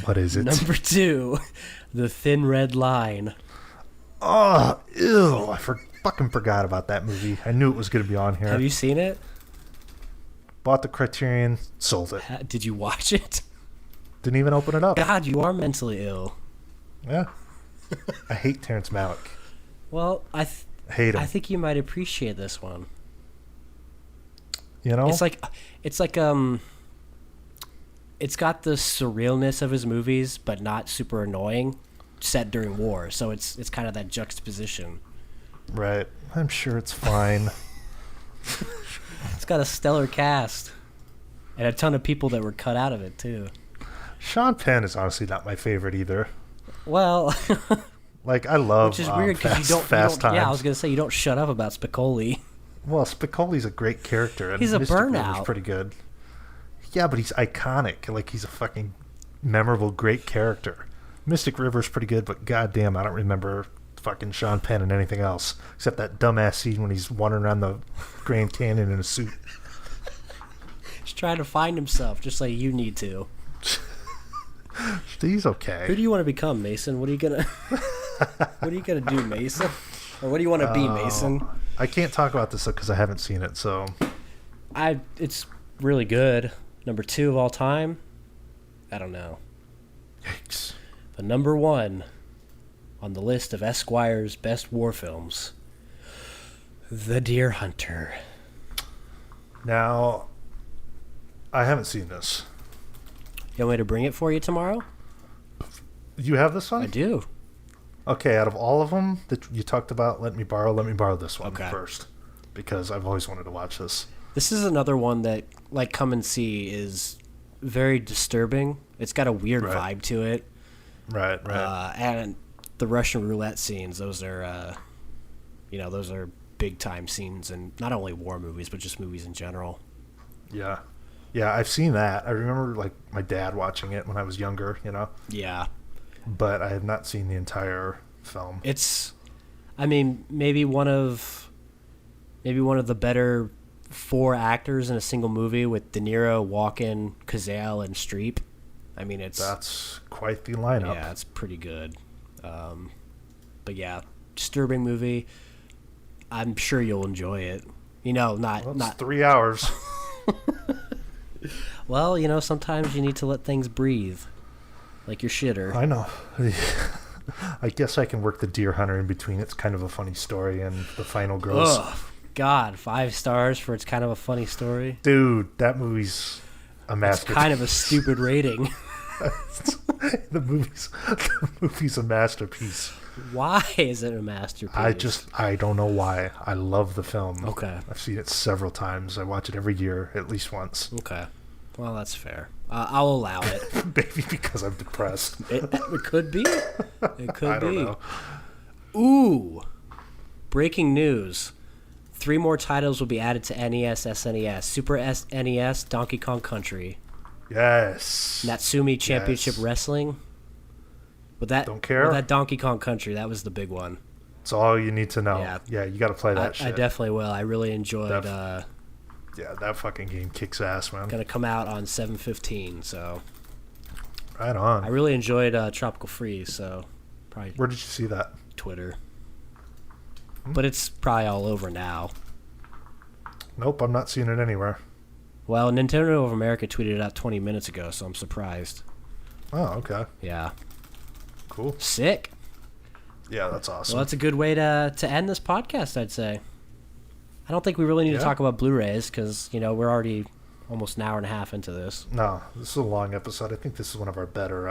What is it? Number 2, The Thin Red Line. Oh, ew. I fucking forgot about that movie. I knew it was going to be on here. Have you seen it? Bought the Criterion, sold it. Did you watch it? Didn't even open it up. God, you are mentally ill. Yeah. I hate Terrence Malick. Well, Hate him. I think you might appreciate this one. You know? It's like it's got the surrealness of his movies, but not super annoying, set during war. So it's kind of that juxtaposition. Right. I'm sure it's fine. It's got a stellar cast and a ton of people that were cut out of it too. Sean Penn is honestly not my favorite either. Well, like I love which is weird because you don't Fast Times. Yeah, I was gonna say you don't shut up about Spicoli. Well, Spicoli's a great character, and He's a Mystic burnout. River's pretty good. Yeah, but he's iconic. Like he's a fucking memorable, great character. Mystic River's pretty good, but goddamn, I don't remember fucking Sean Penn and anything else except that dumbass scene when he's wandering around the Grand Canyon in a suit. He's trying to find himself, just like you need to. He's okay. Who do you want to become, Mason? What are you gonna do, Mason? Or what do you want to be, Mason? I can't talk about this because I haven't seen it. So, it's really good. Number 2 of all time. I don't know. yikes. But number 1 on the list of Esquire's best war films, The Deer Hunter. Now, I haven't seen this. You want me to bring it for you tomorrow? You have this one? I do. Okay, out of all of them that you talked about, let me borrow this one Okay. first. Because I've always wanted to watch this. This is another one that, like Come and See, is very disturbing. It's got a weird Right. vibe to it. Right. And the Russian roulette scenes, those are big time scenes in not only war movies, but just movies in general. Yeah. Yeah, I've seen that. I remember like my dad watching it when I was younger, Yeah. But I have not seen the entire film. It's, I mean, maybe one of the better 4 actors in a single movie with De Niro, Walken, Cazale, and Streep. I mean, That's quite the lineup. Yeah, it's pretty good. But yeah, disturbing movie. I'm sure you'll enjoy it. Not 3 hours. Well, sometimes you need to let things breathe, like your shitter. I know. I guess I can work The Deer Hunter in between. It's kind of a funny story and the final gross. Ugh, God, 5 stars for it's kind of a funny story. Dude, that movie's a It's masterpiece. kind of a stupid rating. the movie's a masterpiece. Why is it a masterpiece? I don't know why. I love the film. Okay. I've seen it several times. I watch it every year, at least once. Okay. Well, that's fair. I'll allow it. Maybe because I'm depressed. It could be. It could I don't be. know. Ooh. Breaking news. 3 more titles will be added to NES, SNES. Super SNES, Donkey Kong Country. Yes. Natsumi Championship Yes. Wrestling. Don't care. With that Donkey Kong Country, that was the big one. It's all you need to know. Yeah. Yeah, you got to play that shit. I definitely will. I really enjoyed. Yeah, that fucking game kicks ass, man. Gonna come out on 7/15, so Right on. I really enjoyed Tropical Freeze. So probably Where did you see that? Twitter, but it's probably all over now. Nope, I'm not seeing it anywhere. Well, Nintendo of America tweeted it out 20 minutes ago, so I'm surprised. Oh, okay. Yeah, Cool. sick. Yeah, that's awesome. Well, that's a good way to end this podcast, I'd say. I don't think we really need to talk about Blu-rays because, we're already almost an hour and a half into this. No, this is a long episode. I think this is one of our better,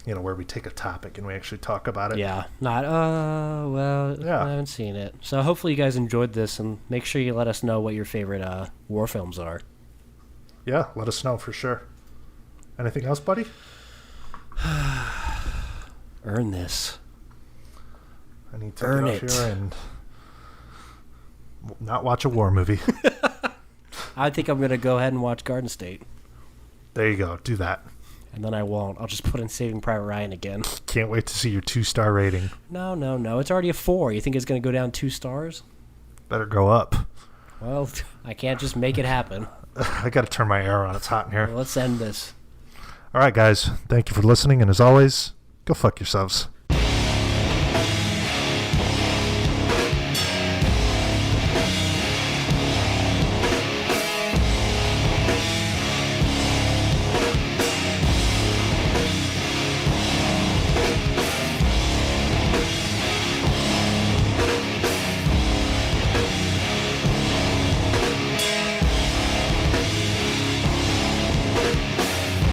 where we take a topic and we actually talk about it. Yeah. I haven't seen it. So hopefully you guys enjoyed this, and make sure you let us know what your favorite war films are. Yeah, let us know for sure. Anything else, buddy? Earn this. I need to Earn get it. off here and not watch a war movie. I think I'm going to go ahead and watch Garden State. There you go. Do that. And then I won't. I'll just put in Saving Private Ryan again. Can't wait to see your 2-star rating. No. It's already a 4. You think it's going to go down 2 stars? Better go up. Well, I can't just make it happen. I got to turn my air on. It's hot in here. Well, let's end this. All right, guys. Thank you for listening. And as always, go fuck yourselves.